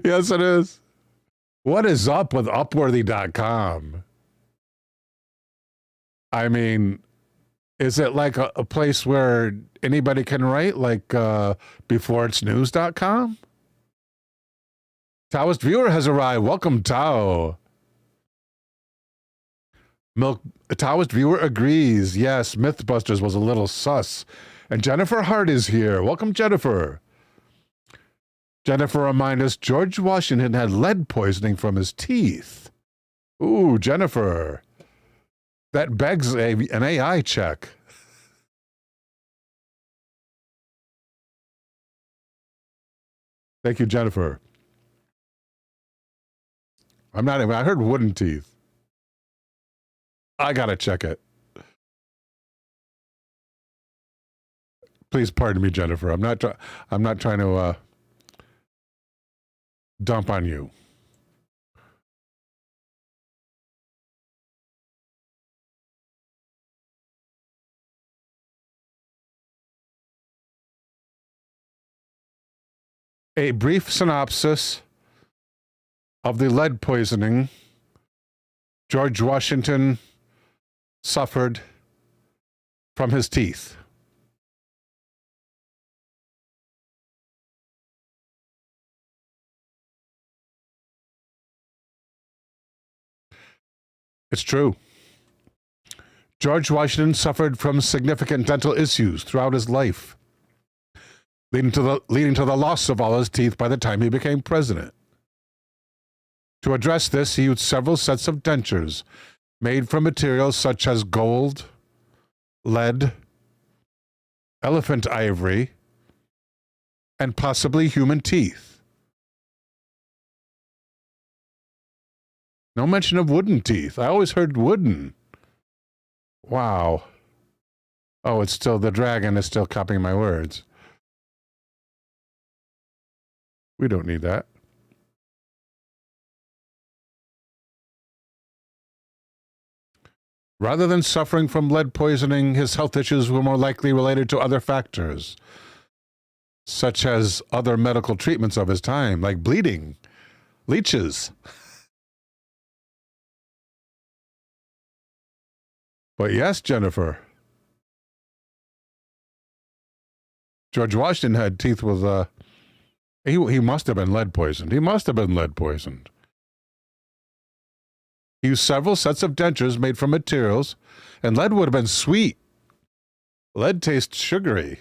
Yes, it is. What is up with Upworthy.com? I mean, is it like a place where anybody can write, like beforeitsnews.com? Taoist viewer has arrived. Welcome, Tao. Taoist viewer agrees. Yes, Mythbusters was a little sus. And Jennifer Hart is here. Welcome, Jennifer. Jennifer reminds us George Washington had lead poisoning from his teeth. Ooh, Jennifer. That begs an AI check. Thank you, Jennifer. I heard wooden teeth. I gotta check it. Please pardon me, Jennifer. I'm not trying to dump on you. A brief synopsis of the lead poisoning George Washington suffered from his teeth. It's true. George Washington suffered from significant dental issues throughout his life, leading to the loss of all his teeth by the time he became president. To address this, he used several sets of dentures made from materials such as gold, lead, elephant ivory, and possibly human teeth. No mention of wooden teeth. I always heard wooden. Wow. Oh, it's still, the dragon is still copying my words. We don't need that. Rather than suffering from lead poisoning, his health issues were more likely related to other factors, such as other medical treatments of his time, like bleeding, leeches. But yes, Jennifer, George Washington had teeth with, he must have been lead poisoned. He must have been lead poisoned. He used several sets of dentures made from materials, and lead would have been sweet. Lead tastes sugary.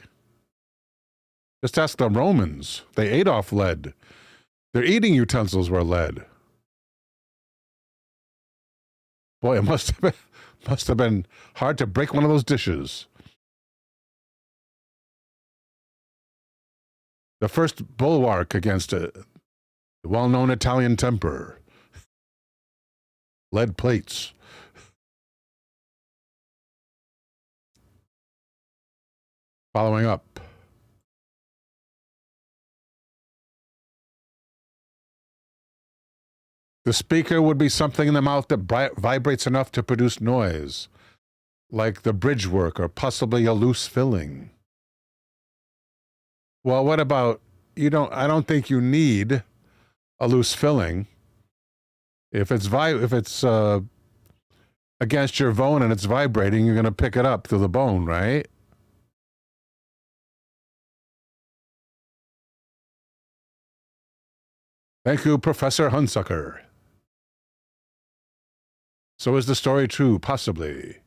Just ask the Romans. They ate off lead. Their eating utensils were lead. Boy, it must have been hard to break one of those dishes. The first bulwark against the well-known Italian temper. Lead plates. Following up. The speaker would be something in the mouth that vibrates enough to produce noise, like the bridge work or possibly a loose filling. Well, what about, I don't think you need a loose filling. If it's against your bone and it's vibrating, you're going to pick it up through the bone, right? Thank you, Professor Hunsucker. So is the story true? Possibly.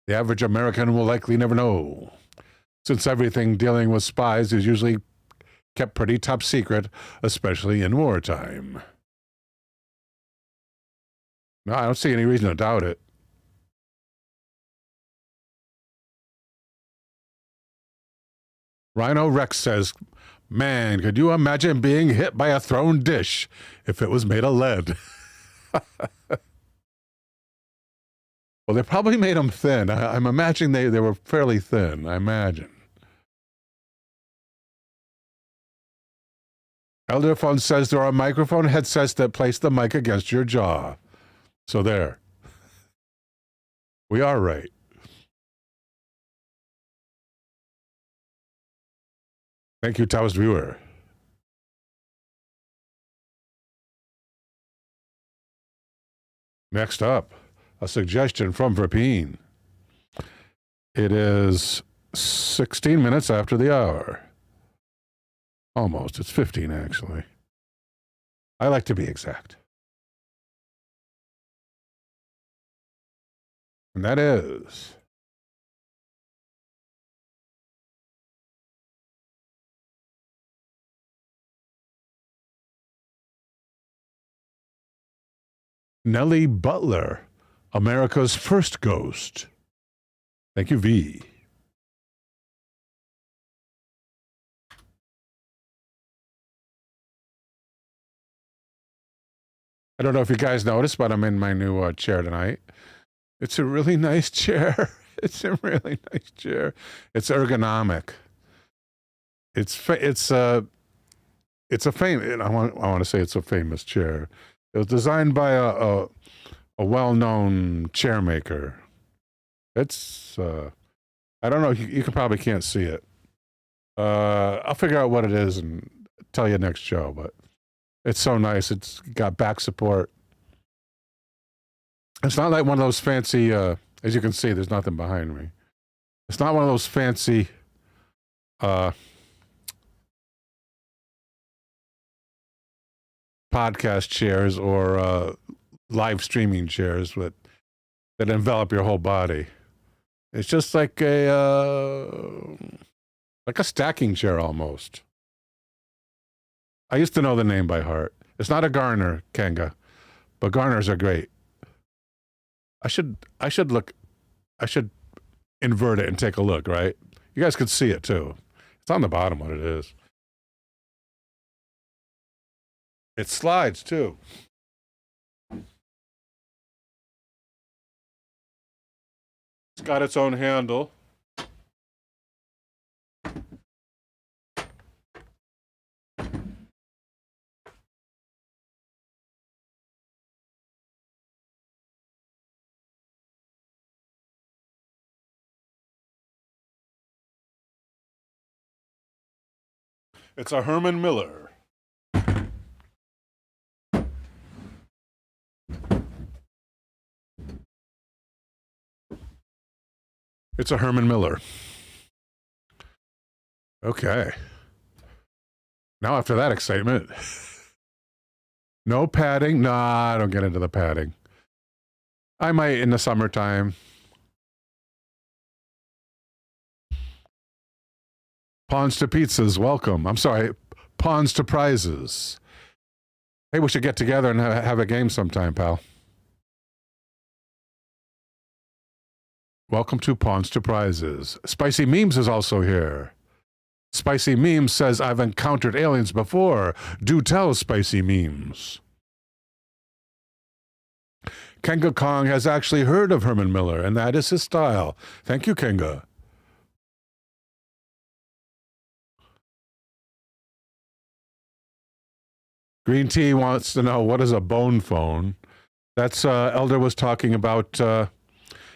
The average American will likely never know, since everything dealing with spies is usually kept pretty top secret, especially in wartime. No, I don't see any reason to doubt it. Rhino Rex says, man, could you imagine being hit by a thrown dish if it was made of lead? Well, they probably made them thin. I'm imagining they were fairly thin, I imagine. Elderphone says there are microphone headsets that place the mic against your jaw. So there. We are right. Thank you, Taoist viewer. Next up, a suggestion from Verpine. It is 16 minutes after the hour. Almost. It's 15, actually. I like to be exact. And that is Nelly Butler, America's First Ghost. Thank you, V. I don't know if you guys noticed, but I'm in my new chair tonight. It's a really nice chair. It's a really nice chair. It's ergonomic. It's a famous. I want to say it's a famous chair. It was designed by a well-known chair maker. It's I don't know. You probably can't see it. I'll figure out what it is and tell you next show. But it's so nice. It's got back support. It's not like one of those fancy. As you can see, there's nothing behind me. It's not one of those fancy. Podcast chairs or live streaming chairs that envelop your whole body. It's just like a stacking chair almost. I used to know the name by heart. It's not a Garner, Kanga, but Garners are great. I should invert it and take a look, right? You guys could see it too. It's on the bottom what it is. It slides too. It's got its own handle. It's a Herman Miller. It's a Herman Miller. Okay. Now after that excitement. No padding. Nah, I don't get into the padding. I might in the summertime. Pawns to pizzas, welcome. I'm sorry, pawns to prizes. Hey, we should get together and have a game sometime, pal. Welcome to Pawns to Prizes. Spicy Memes is also here. Spicy Memes says, I've encountered aliens before. Do tell, Spicy Memes. Kenga Kong has actually heard of Herman Miller, and that is his style. Thank you, Kenga. Green Tea wants to know, what is a bone phone? That's, Elder was talking about,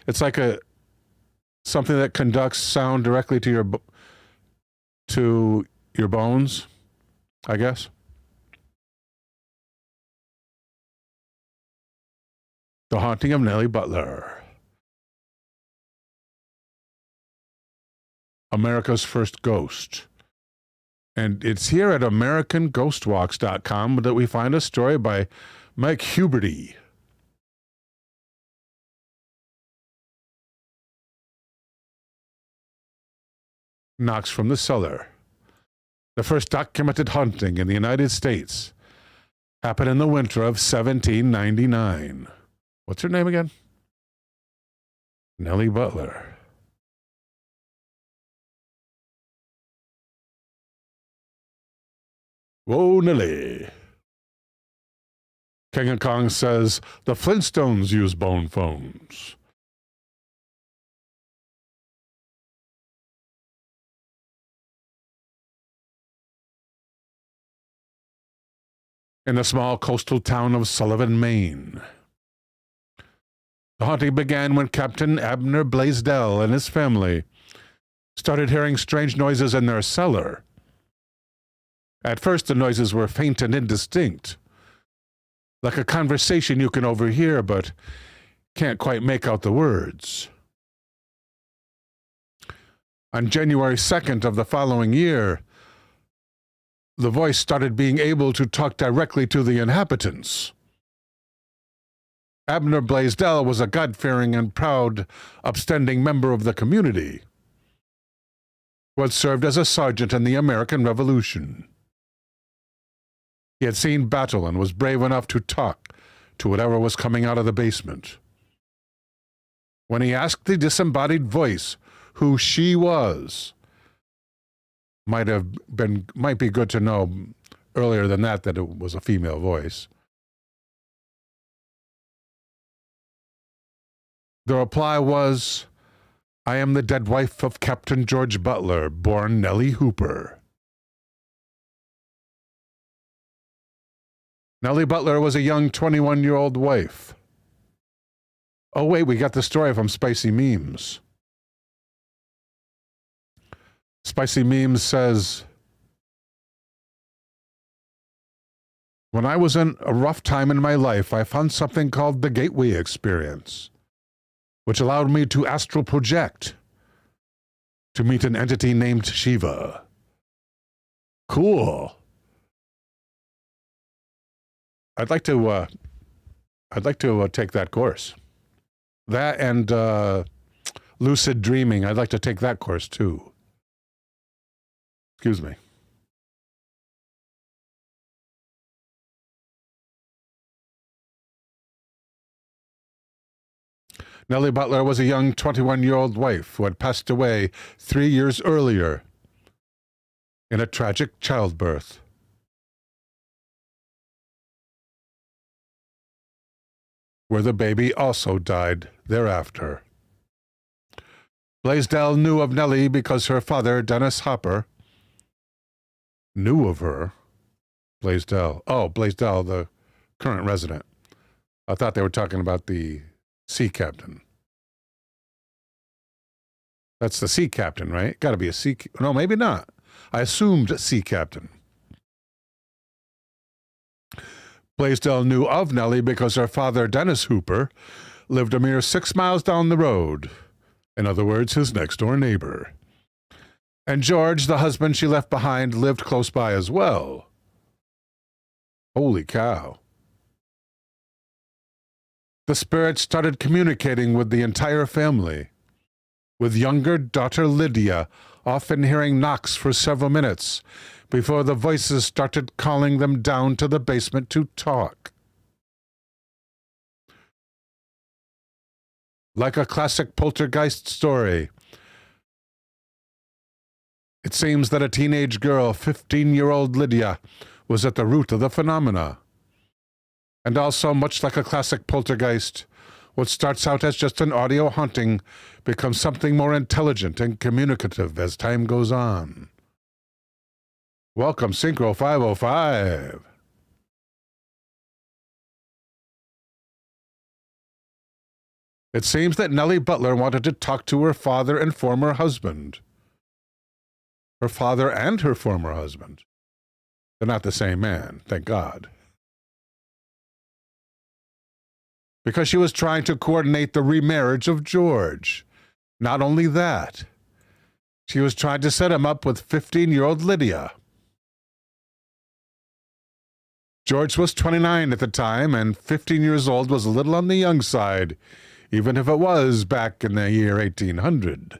it's like something that conducts sound directly to your bones, I guess. The Haunting of Nelly Butler. America's First Ghost. And it's here at AmericanGhostWalks.com that we find a story by Mike Huberty. Knocks from the Cellar. The first documented haunting in the United States happened in the winter of 1799. What's her name again? Nelly Butler. Whoa, Nelly. King of Kong says, the Flintstones use bone phones. In the small coastal town of Sullivan, Maine. The haunting began when Captain Abner Blaisdell and his family started hearing strange noises in their cellar At first, the noises were faint and indistinct, like a conversation you can overhear but can't quite make out the words. On January 2nd of the following year, the voice started being able to talk directly to the inhabitants. Abner Blaisdell was a God-fearing and proud, upstanding member of the community who had served as a sergeant in the American Revolution. He had seen battle and was brave enough to talk to whatever was coming out of the basement. When he asked the disembodied voice who she was, might be good to know earlier than that it was a female voice. The reply was, "I am the dead wife of Captain George Butler, born Nelly Hooper." Nelly Butler was a young 21-year-old wife. Oh wait, we got the story from Spicy Memes. Spicy Memes says, "When I was in a rough time in my life, I found something called the Gateway Experience, which allowed me to astral project to meet an entity named Shiva." Cool. I'd like to take that course. That and lucid dreaming. I'd like to take that course too. Excuse me. Nelly Butler was a young 21-year-old wife who had passed away 3 years earlier in a tragic childbirth. Where the baby also died thereafter. Blaisdell knew of Nelly because her father, Dennis Hopper, knew of her. Blaisdell. Oh, Blaisdell, the current resident. I thought they were talking about the sea captain. That's the sea captain, right? Got to be a sea... No, maybe not. I assumed sea captain. Blaisdell knew of Nelly because her father, Dennis Hooper, lived a mere 6 miles down the road. In other words, his next-door neighbor. And George, the husband she left behind, lived close by as well. Holy cow. The spirits started communicating with the entire family, with younger daughter Lydia often hearing knocks for several minutes before the voices started calling them down to the basement to talk. Like a classic poltergeist story, it seems that a teenage girl, 15-year-old Lydia, was at the root of the phenomena. And also, much like a classic poltergeist, what starts out as just an audio haunting becomes something more intelligent and communicative as time goes on. Welcome, Synchro 505. It seems that Nelly Butler wanted to talk to her father and former husband. Her father and her former husband. They're not the same man, thank God. Because she was trying to coordinate the remarriage of George. Not only that, she was trying to set him up with 15-year-old Lydia. George was 29 at the time, and 15 years old was a little on the young side, even if it was back in the year 1800.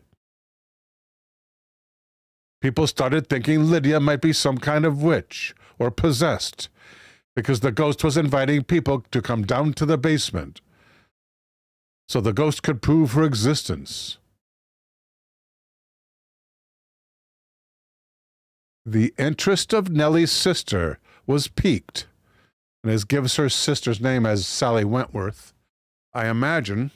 People started thinking Lydia might be some kind of witch or possessed, because the ghost was inviting people to come down to the basement, so the ghost could prove her existence. The interest of Nelly's sister was piqued, and as gives her sister's name as Sally Wentworth, I imagine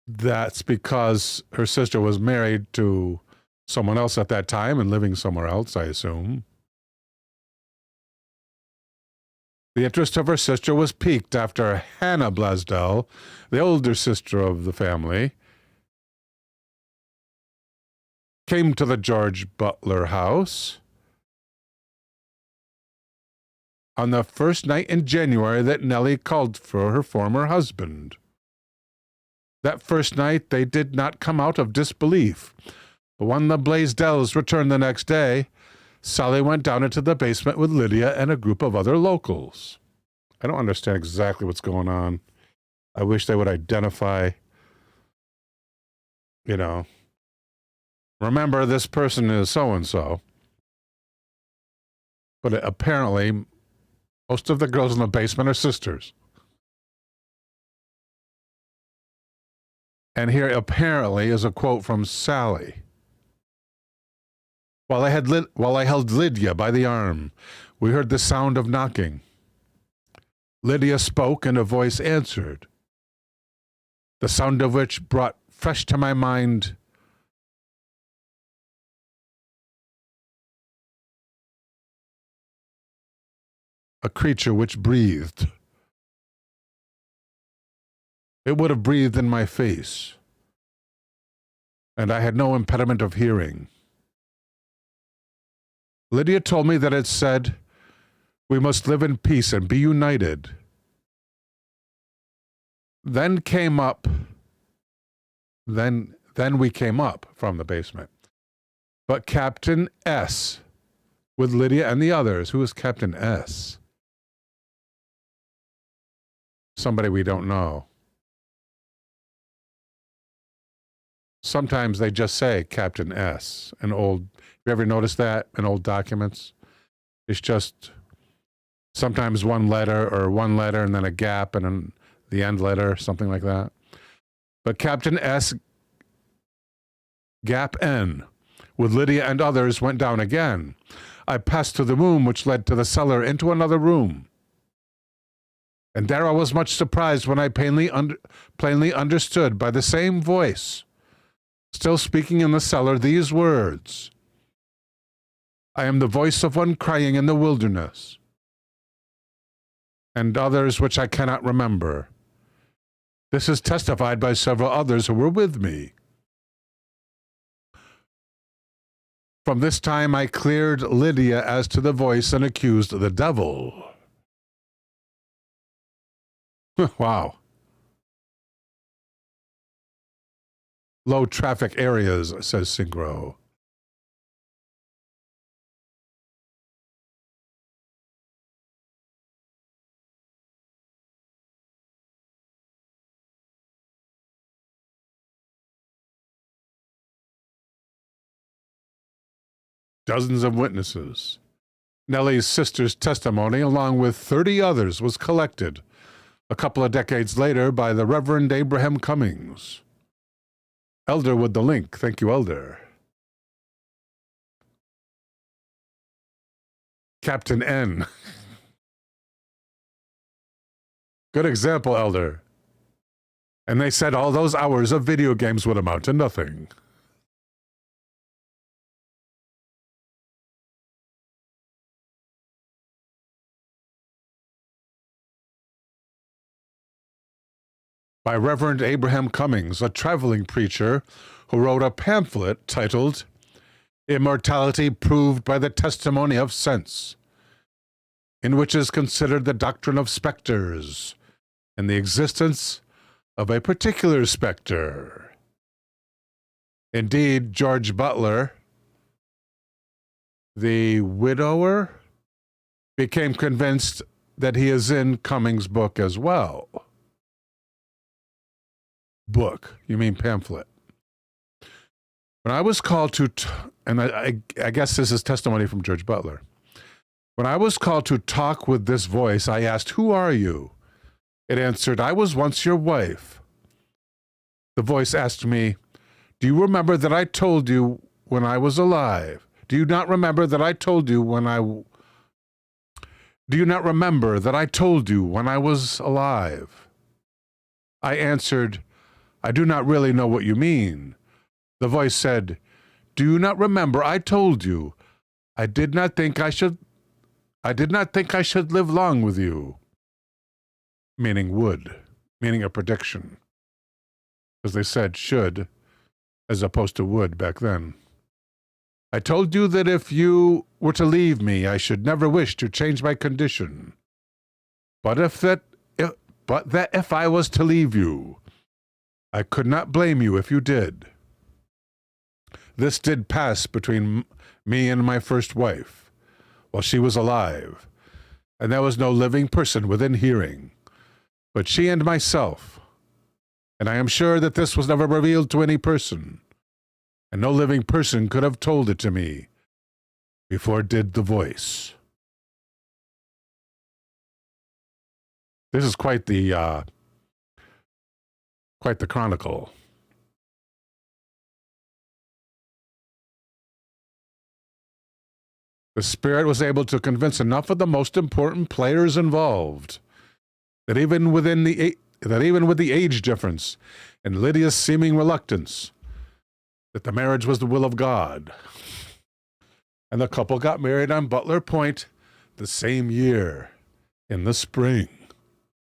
that's because her sister was married to someone else at that time and living somewhere else, I assume. The interest of her sister was piqued after Hannah Blaisdell, the older sister of the family, came to the George Butler house on the first night in January that Nelly called for her former husband. That first night they did not come out of disbelief, but when the Blaisdells returned the next day, Sally went down into the basement with Lydia and a group of other locals. I don't understand exactly what's going on. I wish they would identify, remember this person is so-and-so. But apparently, most of the girls in the basement are sisters. And here apparently is a quote from Sally. While I held Lydia by the arm, we heard the sound of knocking. Lydia spoke and a voice answered, the sound of which brought fresh to my mind a creature which breathed. It would have breathed in my face, and I had no impediment of hearing. Lydia told me that it said, we must live in peace and be united. Then we came up from the basement. But Captain S, with Lydia and the others, who is Captain S? Somebody we don't know. Sometimes they just say Captain S. You ever notice that in old documents? It's just sometimes one letter and then a gap and then the end letter, something like that. But Captain S, gap N, with Lydia and others went down again. I passed through the room which led to the cellar into another room. And there I was much surprised when I plainly understood by the same voice, still speaking in the cellar, these words, I am the voice of one crying in the wilderness, and others which I cannot remember. This is testified by several others who were with me. From this time I cleared Lydia as to the voice and accused the devil. Wow. Low traffic areas, says Synchro. Dozens of witnesses. Nelly's sister's testimony, along with 30 others, was collected a couple of decades later by the Reverend Abraham Cummings. Elder with the link. Thank you, Elder. Captain N. Good example, Elder. And they said all those hours of video games would amount to nothing. By Reverend Abraham Cummings, a traveling preacher who wrote a pamphlet titled Immortality Proved by the Testimony of Sense, in which is considered the doctrine of specters and the existence of a particular specter. Indeed, George Butler, the widower, became convinced that he is in Cummings' book as well. Book, you mean pamphlet. When I was called to, and I guess this is testimony from George Butler. When I was called to talk with this voice, I asked, who are you? It answered, I was once your wife. The voice asked me, do you remember that I told you when I was alive? Do you not remember that I told you when I was alive? I answered, I do not really know what you mean. The voice said, do you not remember I told you I did not think I should live long with you? Meaning would, meaning a prediction. Because they said should as opposed to would back then. I told you that if you were to leave me, I should never wish to change my condition. But that if I was to leave you, I could not blame you if you did. This did pass between me and my first wife, while she was alive, and there was no living person within hearing, but she and myself, and I am sure that this was never revealed to any person, and no living person could have told it to me before did the voice. This is quite the chronicle. The spirit was able to convince enough of the most important players involved that even with the age difference and Lydia's seeming reluctance, that the marriage was the will of God. And the couple got married on Butler Point the same year, in the spring.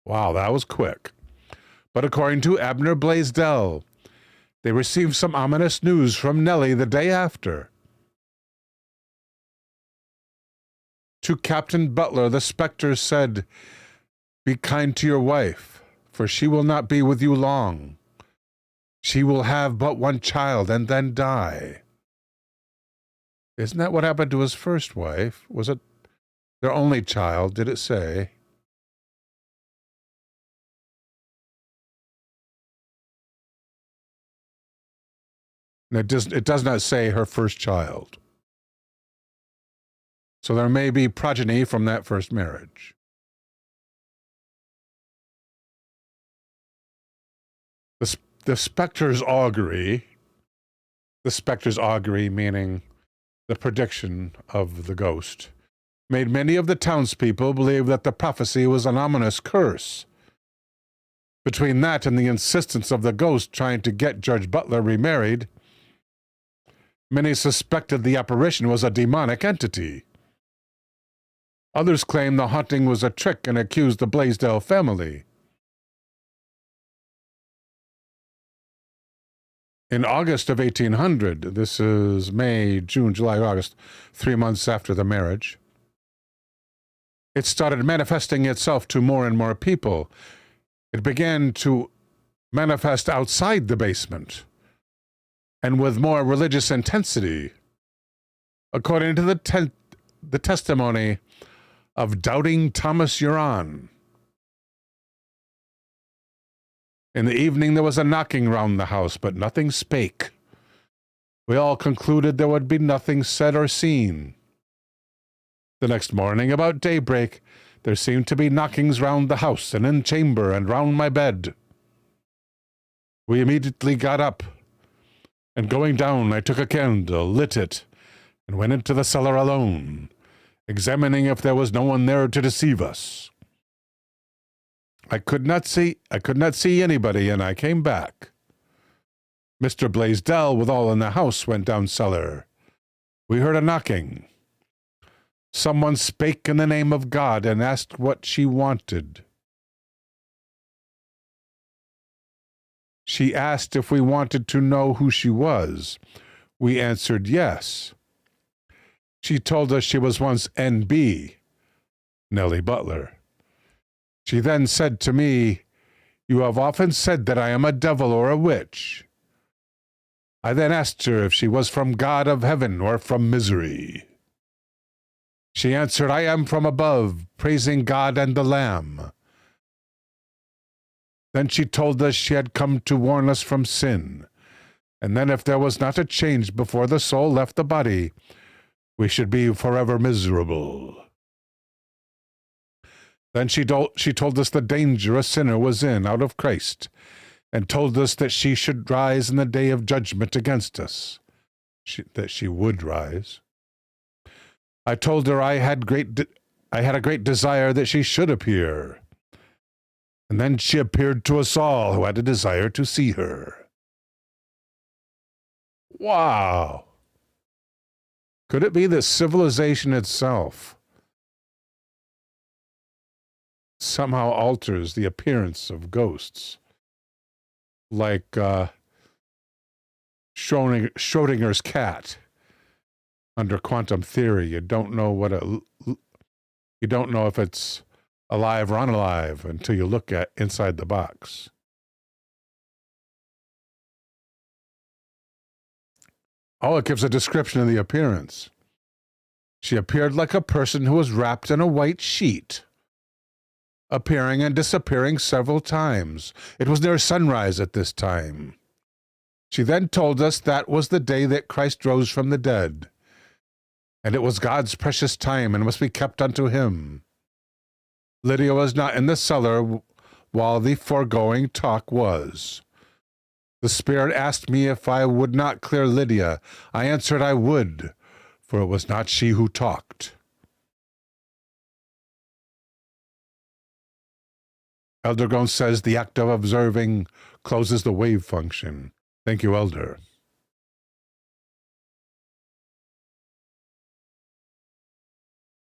Wow, that was quick. But according to Abner Blaisdell, they received some ominous news from Nelly the day after. To Captain Butler, the specter said, "Be kind to your wife, for she will not be with you long. She will have but one child and then die." Isn't that what happened to his first wife? Was it their only child, did it say? It does not say her first child. So there may be progeny from that first marriage. The specter's augury meaning the prediction of the ghost, made many of the townspeople believe that the prophecy was an ominous curse. Between that and the insistence of the ghost trying to get Judge Butler remarried, many suspected the apparition was a demonic entity. Others claimed the haunting was a trick and accused the Blaisdell family. In August of 1800, this is May, June, July, August, 3 months after the marriage, it started manifesting itself to more and more people. It began to manifest outside the basement, and with more religious intensity. According to the testimony of Doubting Thomas Huron. In the evening there was a knocking round the house, but nothing spake. We all concluded there would be nothing said or seen. The next morning, about daybreak, there seemed to be knockings round the house, and in chamber, and round my bed. We immediately got up, and going down, I took a candle, lit it, and went into the cellar alone, examining if there was no one there to deceive us. I could not see anybody, and I came back. Mr. Blaisdell, with all in the house, went down cellar. We heard a knocking. Someone spake in the name of God and asked what she wanted. She asked if we wanted to know who she was. We answered yes. She told us she was once N.B., Nelly Butler. She then said to me, "You have often said that I am a devil or a witch." I then asked her if she was from God of heaven or from misery. She answered, "I am from above, praising God and the Lamb." Then she told us she had come to warn us from sin, and then if there was not a change before the soul left the body, we should be forever miserable. Then she told us the danger a sinner was in out of Christ, and told us that she should rise in the day of judgment against us, that she would rise. I told her I had a great desire that she should appear, and then she appeared to us all who had a desire to see her. Wow! Could it be that civilization itself somehow alters the appearance of ghosts? Like Schrodinger's cat. Under quantum theory, you don't know you don't know if it's alive or unalive until you look at inside the box. Oh, it gives a description of the appearance. She appeared like a person who was wrapped in a white sheet, appearing and disappearing several times. It was near sunrise at this time. She then told us that was the day that Christ rose from the dead, and it was God's precious time and must be kept unto him. Lydia was not in the cellar while the foregoing talk was. The spirit asked me if I would not clear Lydia. I answered I would, for it was not she who talked. Elder Gomes says the act of observing closes the wave function. Thank you, Elder.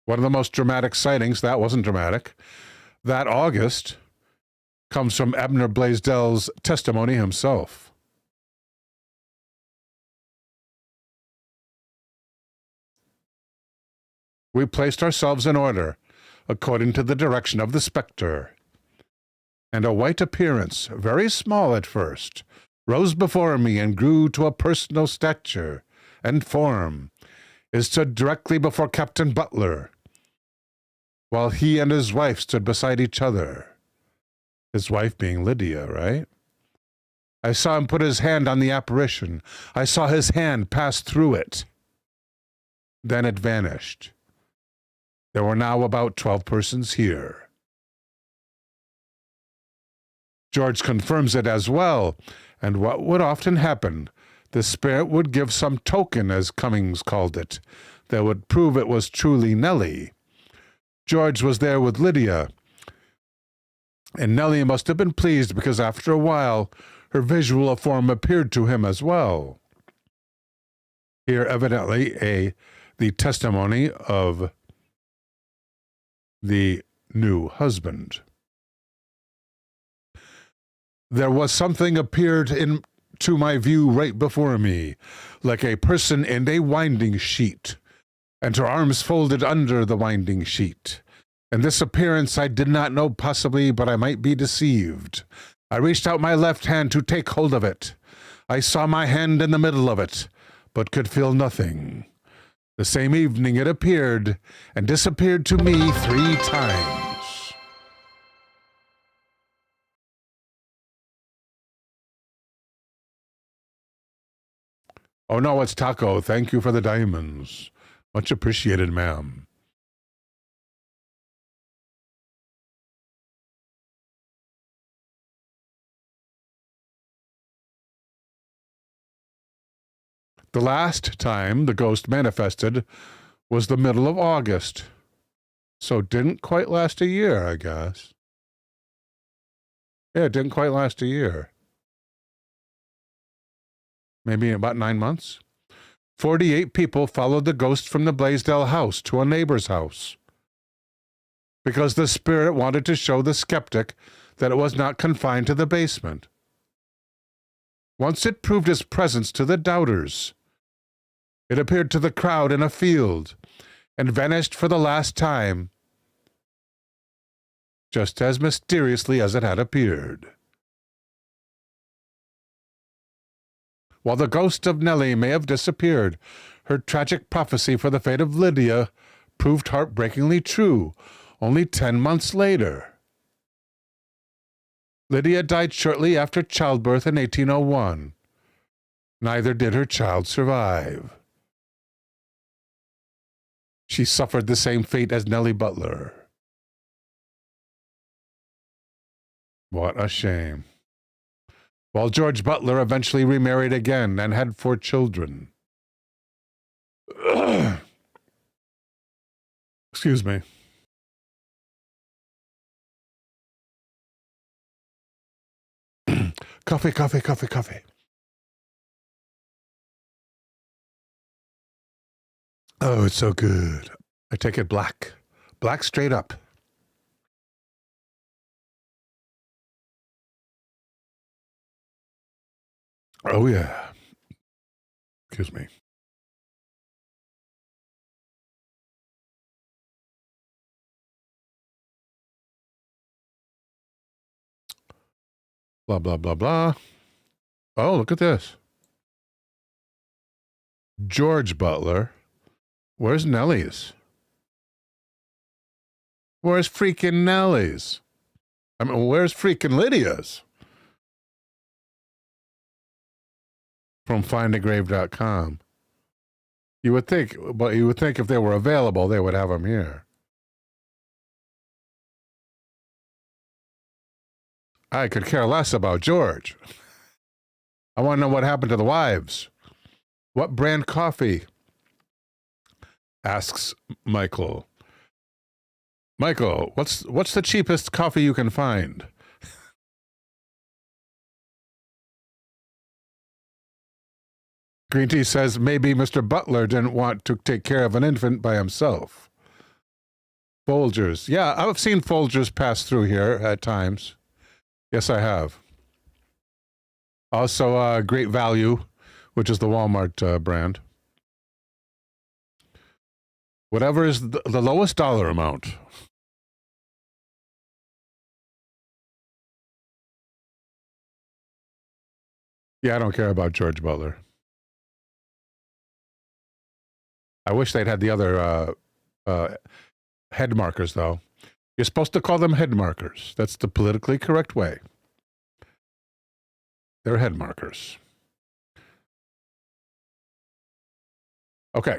One of the most dramatic sightings, that wasn't dramatic, that August comes from Abner Blaisdell's testimony himself. We placed ourselves in order, according to the direction of the spectre, and a white appearance, very small at first, rose before me and grew to a personal stature and form. It stood directly before Captain Butler, while he and his wife stood beside each other. His wife being Lydia, right? I saw him put his hand on the apparition. I saw his hand pass through it. Then it vanished. There were now about 12 persons here. George confirms it as well, and what would often happen, the spirit would give some token, as Cummings called it, that would prove it was truly Nelly. George was there with Lydia, and Nelly must have been pleased because after a while her visual form appeared to him as well. Here evidently the testimony of the new husband. There was something appeared into my view right before me, like a person in a winding sheet, and her arms folded under the winding sheet. And this appearance I did not know possibly, but I might be deceived. I reached out my left hand to take hold of it. I saw my hand in the middle of it, but could feel nothing. The same evening it appeared and disappeared to me 3 times. Oh no, it's Taco. Thank you for the diamonds. Much appreciated, ma'am. The last time the ghost manifested was the middle of August. So it didn't quite last a year, I guess. Yeah, it didn't quite last a year. Maybe about 9 months. 48 people followed the ghost from the Blaisdell house to a neighbor's house, because the spirit wanted to show the skeptic that it was not confined to the basement. Once it proved its presence to the doubters, it appeared to the crowd in a field and vanished for the last time, just as mysteriously as it had appeared. While the ghost of Nelly may have disappeared, her tragic prophecy for the fate of Lydia proved heartbreakingly true only 10 months later. Lydia died shortly after childbirth in 1801. Neither did her child survive. She suffered the same fate as Nelly Butler. What a shame. While George Butler eventually remarried again and had 4 children. Excuse me. Coffee, coffee, coffee, coffee. Oh, it's so good. I take it black. Black straight up. Oh, yeah. Excuse me. Blah, blah, blah, blah. Oh, look at this. George Butler. Where's Nelly's? Where's freaking Nelly's? I mean, where's freaking Lydia's? From findagrave.com. You would think, but you would think if they were available, they would have them here. I could care less about George. I want to know what happened to the wives. What brand coffee? Asks Michael. Michael, what's the cheapest coffee you can find? Green Tea says maybe Mr. Butler didn't want to take care of an infant by himself. Folgers. Yeah, I've seen Folgers pass through here at times. Yes, I have. Also, Great Value, which is the Walmart brand. Whatever is the lowest dollar amount. Yeah, I don't care about George Butler. I wish they'd had the other head markers, though. You're supposed to call them head markers. That's the politically correct way. They're head markers. Okay.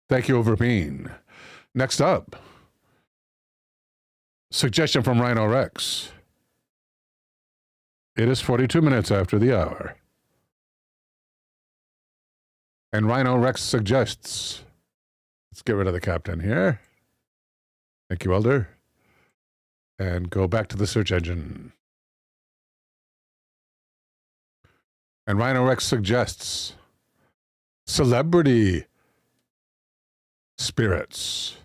Thank you, Overbean. Next up, suggestion from Rhino Rex. It is 42 minutes after the hour. And Rhino Rex suggests, let's get rid of the captain here. Thank you, Elder. And go back to the search engine. And Rhino Rex suggests celebrity spirits.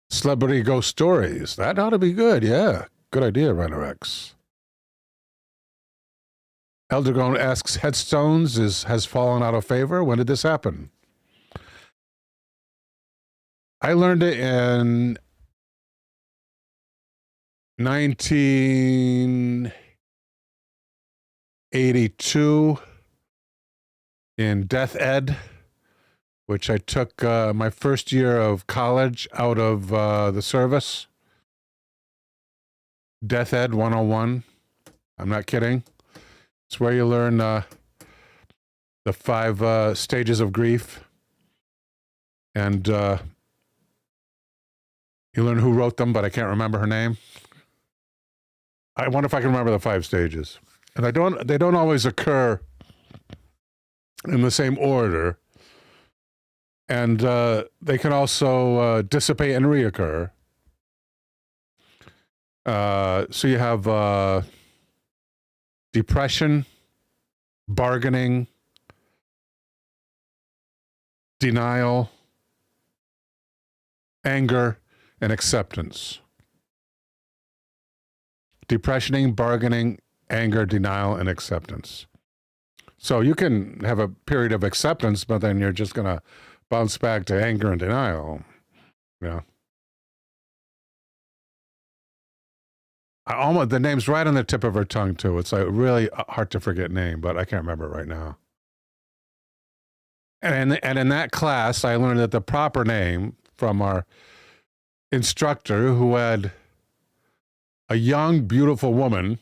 Celebrity ghost stories. That ought to be good, yeah. Good idea, Rhino Rex. Eldergone asks, headstones has fallen out of favor. When did this happen? I learned it in 1982 in Death Ed, which I took my first year of college out of the service. Death Ed 101. I'm not kidding. It's where you learn the 5 stages of grief. And you learn who wrote them, but I can't remember her name. I wonder if I can remember the 5 stages. And they don't always occur in the same order. And they can also dissipate and reoccur. So you have depression, bargaining, denial, anger, and acceptance. Depressioning, bargaining, anger, denial, and acceptance. So you can have a period of acceptance, but then you're just going to bounce back to anger and denial. Yeah. The name's right on the tip of her tongue, too. It's like really hard to forget name, but I can't remember it right now. And in that class, I learned that the proper name from our instructor, who had a young, beautiful woman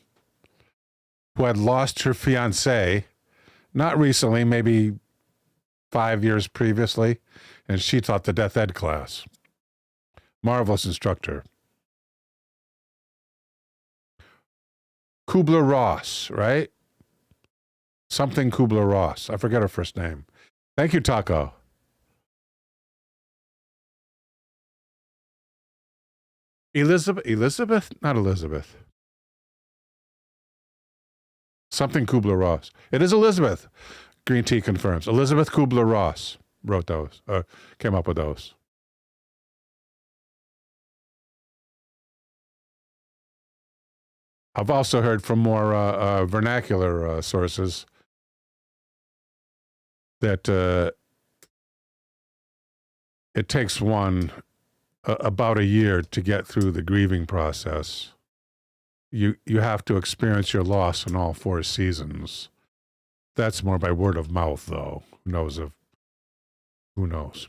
who had lost her fiancé, not recently, maybe 5 years previously, and she taught the Death Ed class. Marvelous instructor. Kubler-Ross, right? Something Kubler-Ross. I forget her first name. Thank you, Taco. Elizabeth? Not Elizabeth. Something Kubler-Ross. It is Elizabeth. Green Tea confirms. Elizabeth Kubler-Ross wrote those, came up with those. I've also heard from more vernacular sources that it takes one about a year to get through the grieving process. You have to experience your loss in all 4 seasons. That's more by word of mouth, though. Who knows?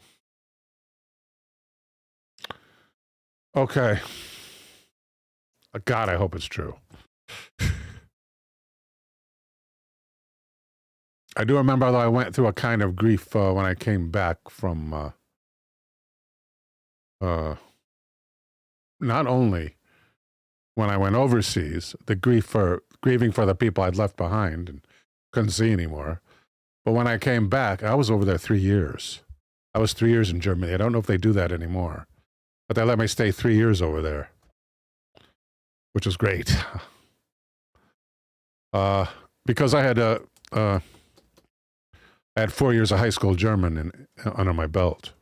Okay. God, I hope it's true. I do remember, though, I went through a kind of grief when I came back from not only when I went overseas, the grieving for the people I'd left behind and couldn't see anymore. But when I came back, I was over there 3 years. I was 3 years in Germany. I don't know if they do that anymore, but they let me stay 3 years over there, which was great. Because I had 4 years of high school German under my belt.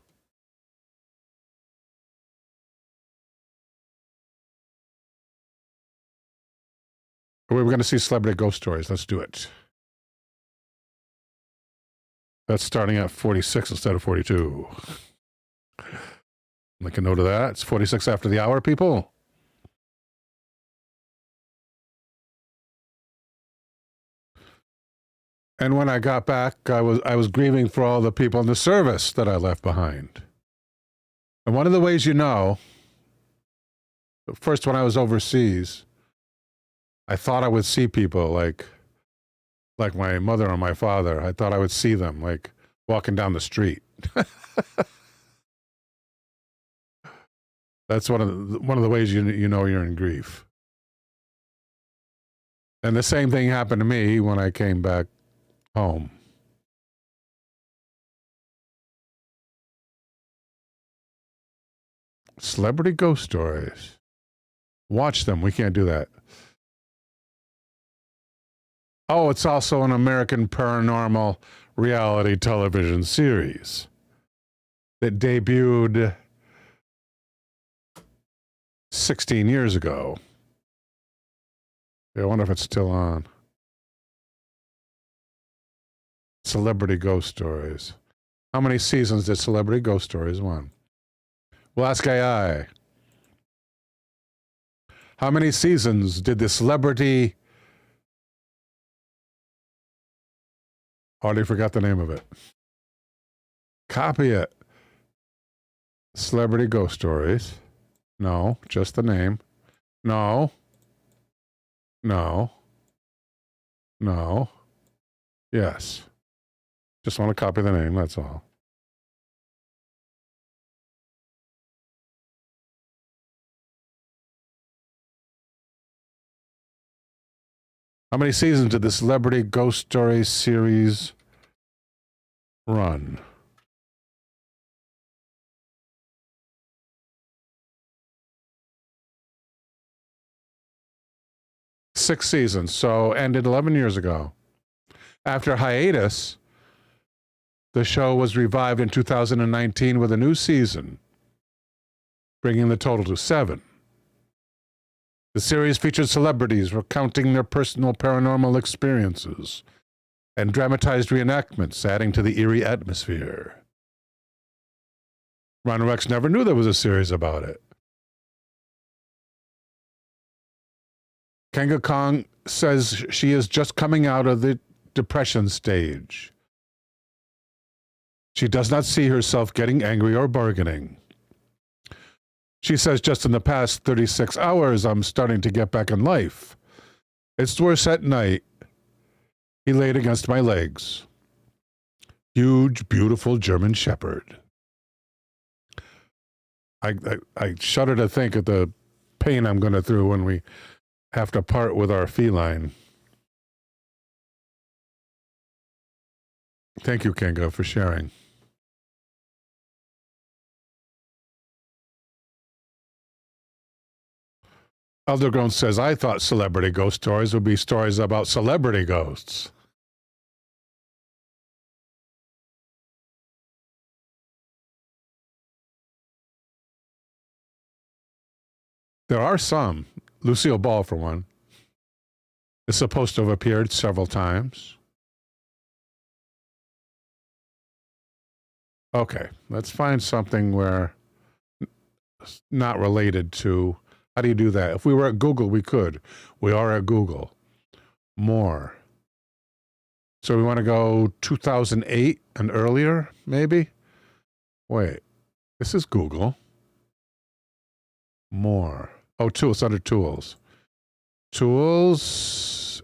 We're going to see celebrity ghost stories. Let's do it. That's starting at 46 instead of 42. Make a note of that. It's 46 after the hour, people. And when I got back, I was grieving for all the people in the service that I left behind. And one of the ways you know, first when I was overseas, I thought I would see people like my mother or my father. I thought I would see them like walking down the street. That's one of the ways you know you're in grief. And the same thing happened to me when I came back home. Celebrity ghost stories. Watch them. We can't do that. Oh, it's also an American paranormal reality television series that debuted 16 years ago. I wonder if it's still on. Celebrity Ghost Stories. How many seasons did Celebrity Ghost Stories run? We'll ask AI. How many seasons did the Celebrity... Already forgot the name of it. Copy it. Celebrity Ghost Stories. No, just the name. No. No. No. Yes. Just want to copy the name, that's all. How many seasons did the Celebrity Ghost Stories series run? Six seasons, so ended 11 years ago. After hiatus, the show was revived in 2019 with a new season, bringing the total to 7. The series featured celebrities recounting their personal paranormal experiences and dramatized reenactments, adding to the eerie atmosphere. Ron Rex never knew there was a series about it. Kanga Kong says she is just coming out of the depression stage. She does not see herself getting angry or bargaining. She says, just in the past 36 hours, I'm starting to get back in life. It's worse at night. He laid against my legs. Huge, beautiful German Shepherd. I shudder to think of the pain I'm going to through when we have to part with our feline. Thank you, Kanga, for sharing. Eldergrown says, I thought celebrity ghost stories would be stories about celebrity ghosts. There are some. Lucille Ball, for one, is supposed to have appeared several times. Okay, let's find something where not related to. How do you do that? If we were at Google, we could. We are at Google. More. So we want to go 2008 and earlier, maybe? Wait. This is Google. More. Oh, tools, under tools. Tools,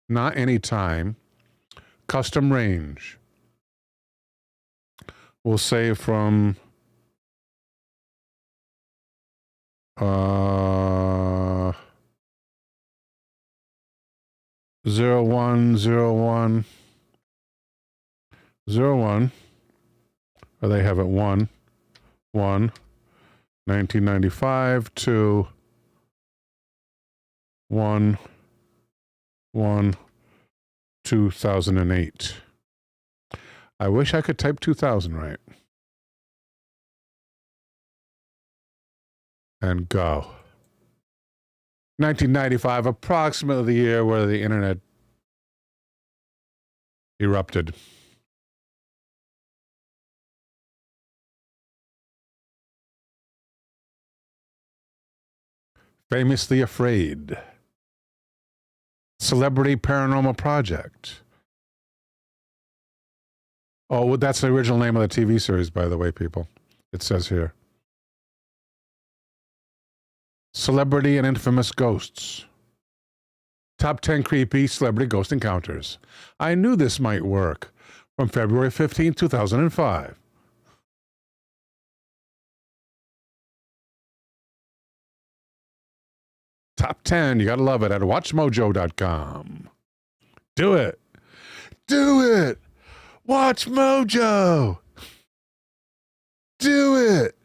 not anytime. Custom range. We'll say from 0101 01, or they have it 1995 to 2008. I wish I could type 2000 right. And go. 1995, approximately the year where the internet erupted. Famously Afraid. Celebrity Paranormal Project. Oh, well, that's the original name of the TV series, by the way, people. It says here. Celebrity and Infamous Ghosts. Top 10 Creepy Celebrity Ghost Encounters. I knew this might work. From February 15, 2005. Top 10, you gotta love it, at WatchMojo.com. Do it. Do it. Watch Mojo. Do it.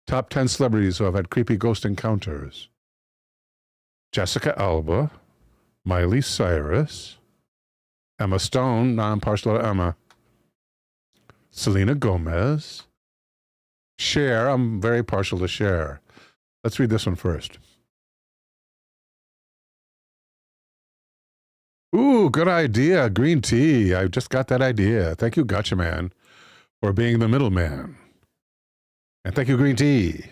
Top 10 celebrities who have had creepy ghost encounters. Jessica Alba, Miley Cyrus, Emma Stone, I'm partial to Emma, Selena Gomez, Cher, I'm very partial to Cher. Let's read this one first. Ooh, good idea. Green tea. I just got that idea. Thank you, Gotcha Man, for being the middleman. And thank you, Green tea.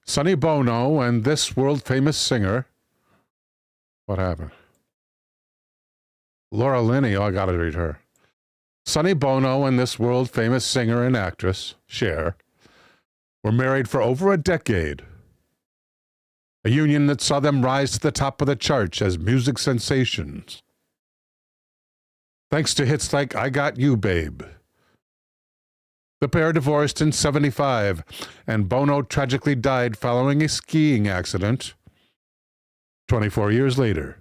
Sonny Bono and this world-famous singer. What happened? Laura Linney. Oh, I got to read her. Sonny Bono and this world-famous singer and actress, Cher, were married for over a decade. A union that saw them rise to the top of the charts as music sensations. Thanks to hits like I Got You, Babe. The pair divorced in '75, and Bono tragically died following a skiing accident 24 years later.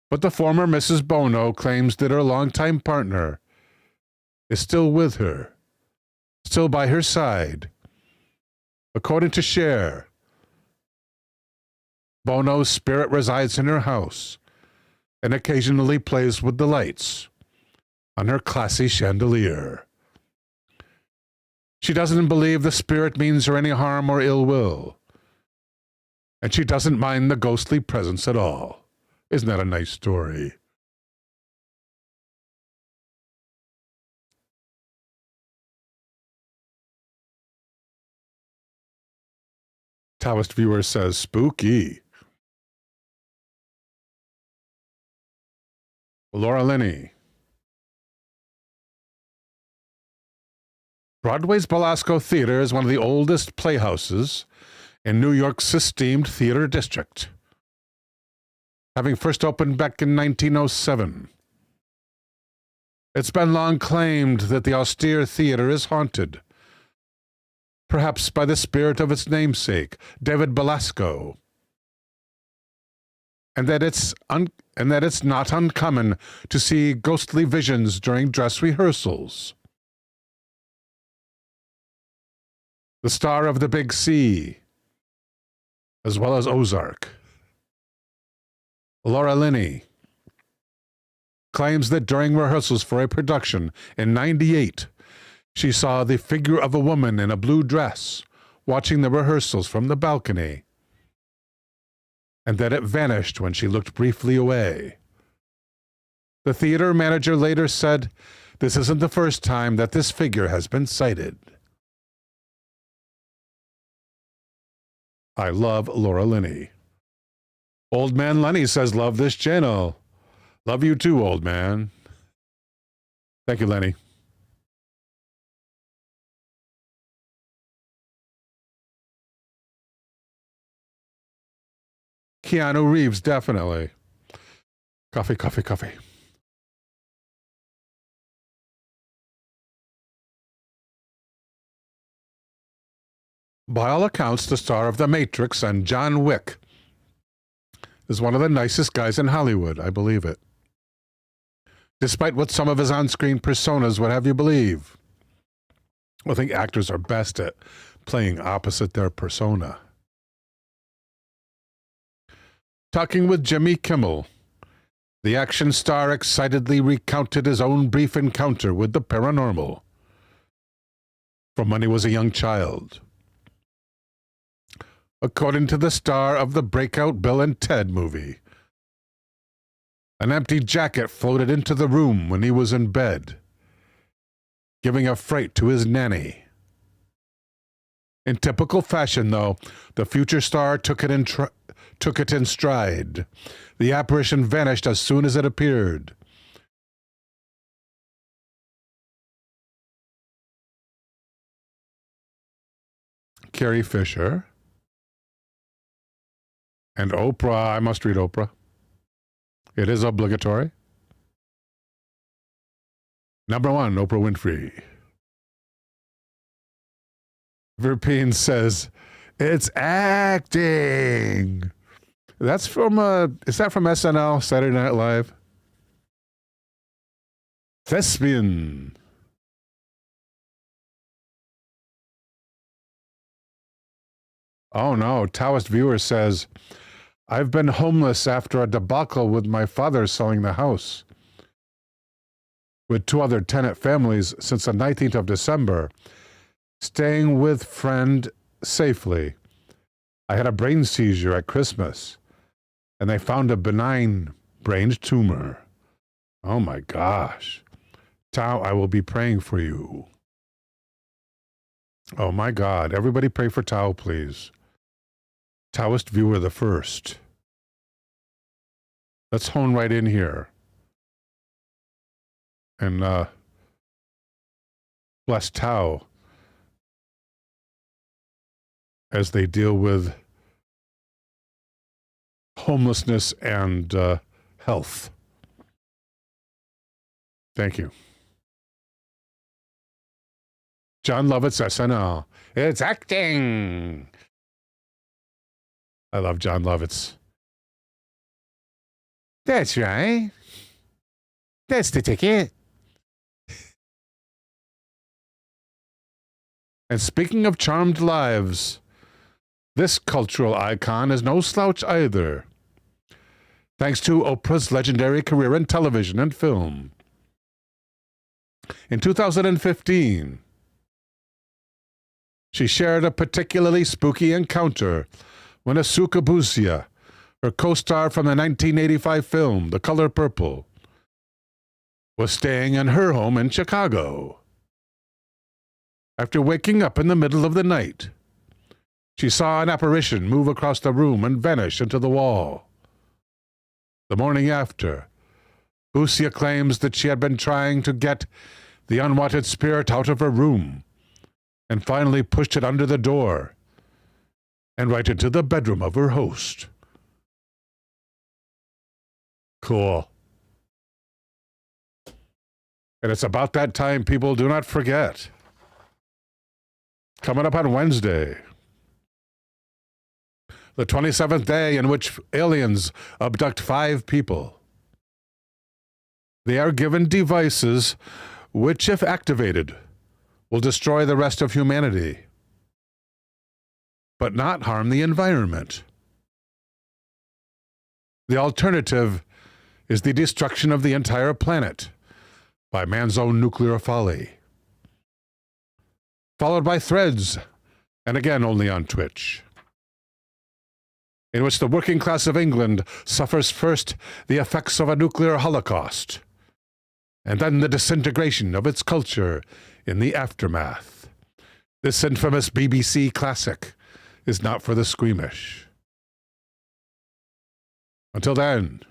But the former Mrs. Bono claims that her longtime partner is still with her, still by her side. According to Cher, Bono's spirit resides in her house and occasionally plays with the lights on her classy chandelier. She doesn't believe the spirit means her any harm or ill will, and she doesn't mind the ghostly presence at all. Isn't that a nice story? Taoist viewer says, spooky. Laura Linney. Broadway's Belasco Theater is one of the oldest playhouses in New York's esteemed theater district, having first opened back in 1907. It's been long claimed that the austere theater is haunted, perhaps by the spirit of its namesake, David Belasco, and that it's not uncommon to see ghostly visions during dress rehearsals. The star of The Big C, as well as Ozark, Laura Linney, claims that during rehearsals for a production in '98, she saw the figure of a woman in a blue dress watching the rehearsals from the balcony, and that it vanished when she looked briefly away. The theater manager later said, "This isn't the first time that this figure has been sighted." I love Laura Linney. Old Man Lenny says, "Love this channel." Love you too, old man. Thank you, Lenny. Keanu Reeves, definitely. Coffee, coffee, coffee. By all accounts, the star of The Matrix and John Wick is one of the nicest guys in Hollywood. I believe it. Despite what some of his on-screen personas would have you believe. I think actors are best at playing opposite their persona. Talking with Jimmy Kimmel, the action star excitedly recounted his own brief encounter with the paranormal from when he was a young child. According to the star of the breakout Bill and Ted movie, an empty jacket floated into the room when he was in bed, giving a fright to his nanny. In typical fashion, though, the future star took it in stride. The apparition vanished as soon as it appeared. Carrie Fisher. And Oprah. I must read Oprah. It is obligatory. Number 1, Oprah Winfrey. Verpine says, "It's acting." That's from, is that from SNL, Saturday Night Live? Thespian. Oh no, Taoist viewer says, "I've been homeless after a debacle with my father selling the house. With 2 other tenant families since the 19th of December, staying with friend safely. I had a brain seizure at Christmas, and they found a benign brain tumor. Oh my gosh. Tao, I will be praying for you." Oh my God. Everybody pray for Tao, please. Taoist viewer the first. Let's hone right in here. And bless Tao as they deal with homelessness and health. Thank you. John Lovett's SNL. It's acting. I love John Lovett's. That's right. That's the ticket. And speaking of charmed lives, this cultural icon is no slouch either, thanks to Oprah's legendary career in television and film. In 2015, she shared a particularly spooky encounter when Asuka Busia, her co-star from the 1985 film The Color Purple, was staying in her home in Chicago. After waking up in the middle of the night, she saw an apparition move across the room and vanish into the wall. The morning after, Busia claims that she had been trying to get the unwanted spirit out of her room and finally pushed it under the door and right into the bedroom of her host. Cool. And it's about that time, people, do not forget. Coming up on Wednesday, the 27th day in which aliens abduct 5 people. They are given devices which, if activated, will destroy the rest of humanity, but not harm the environment. The alternative is the destruction of the entire planet by man's own nuclear folly, followed by threads and again only on Twitch, in which the working class of England suffers first the effects of a nuclear holocaust, and then the disintegration of its culture in the aftermath. This infamous BBC classic is not for the squeamish. Until then,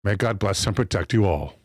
may God bless and protect you all.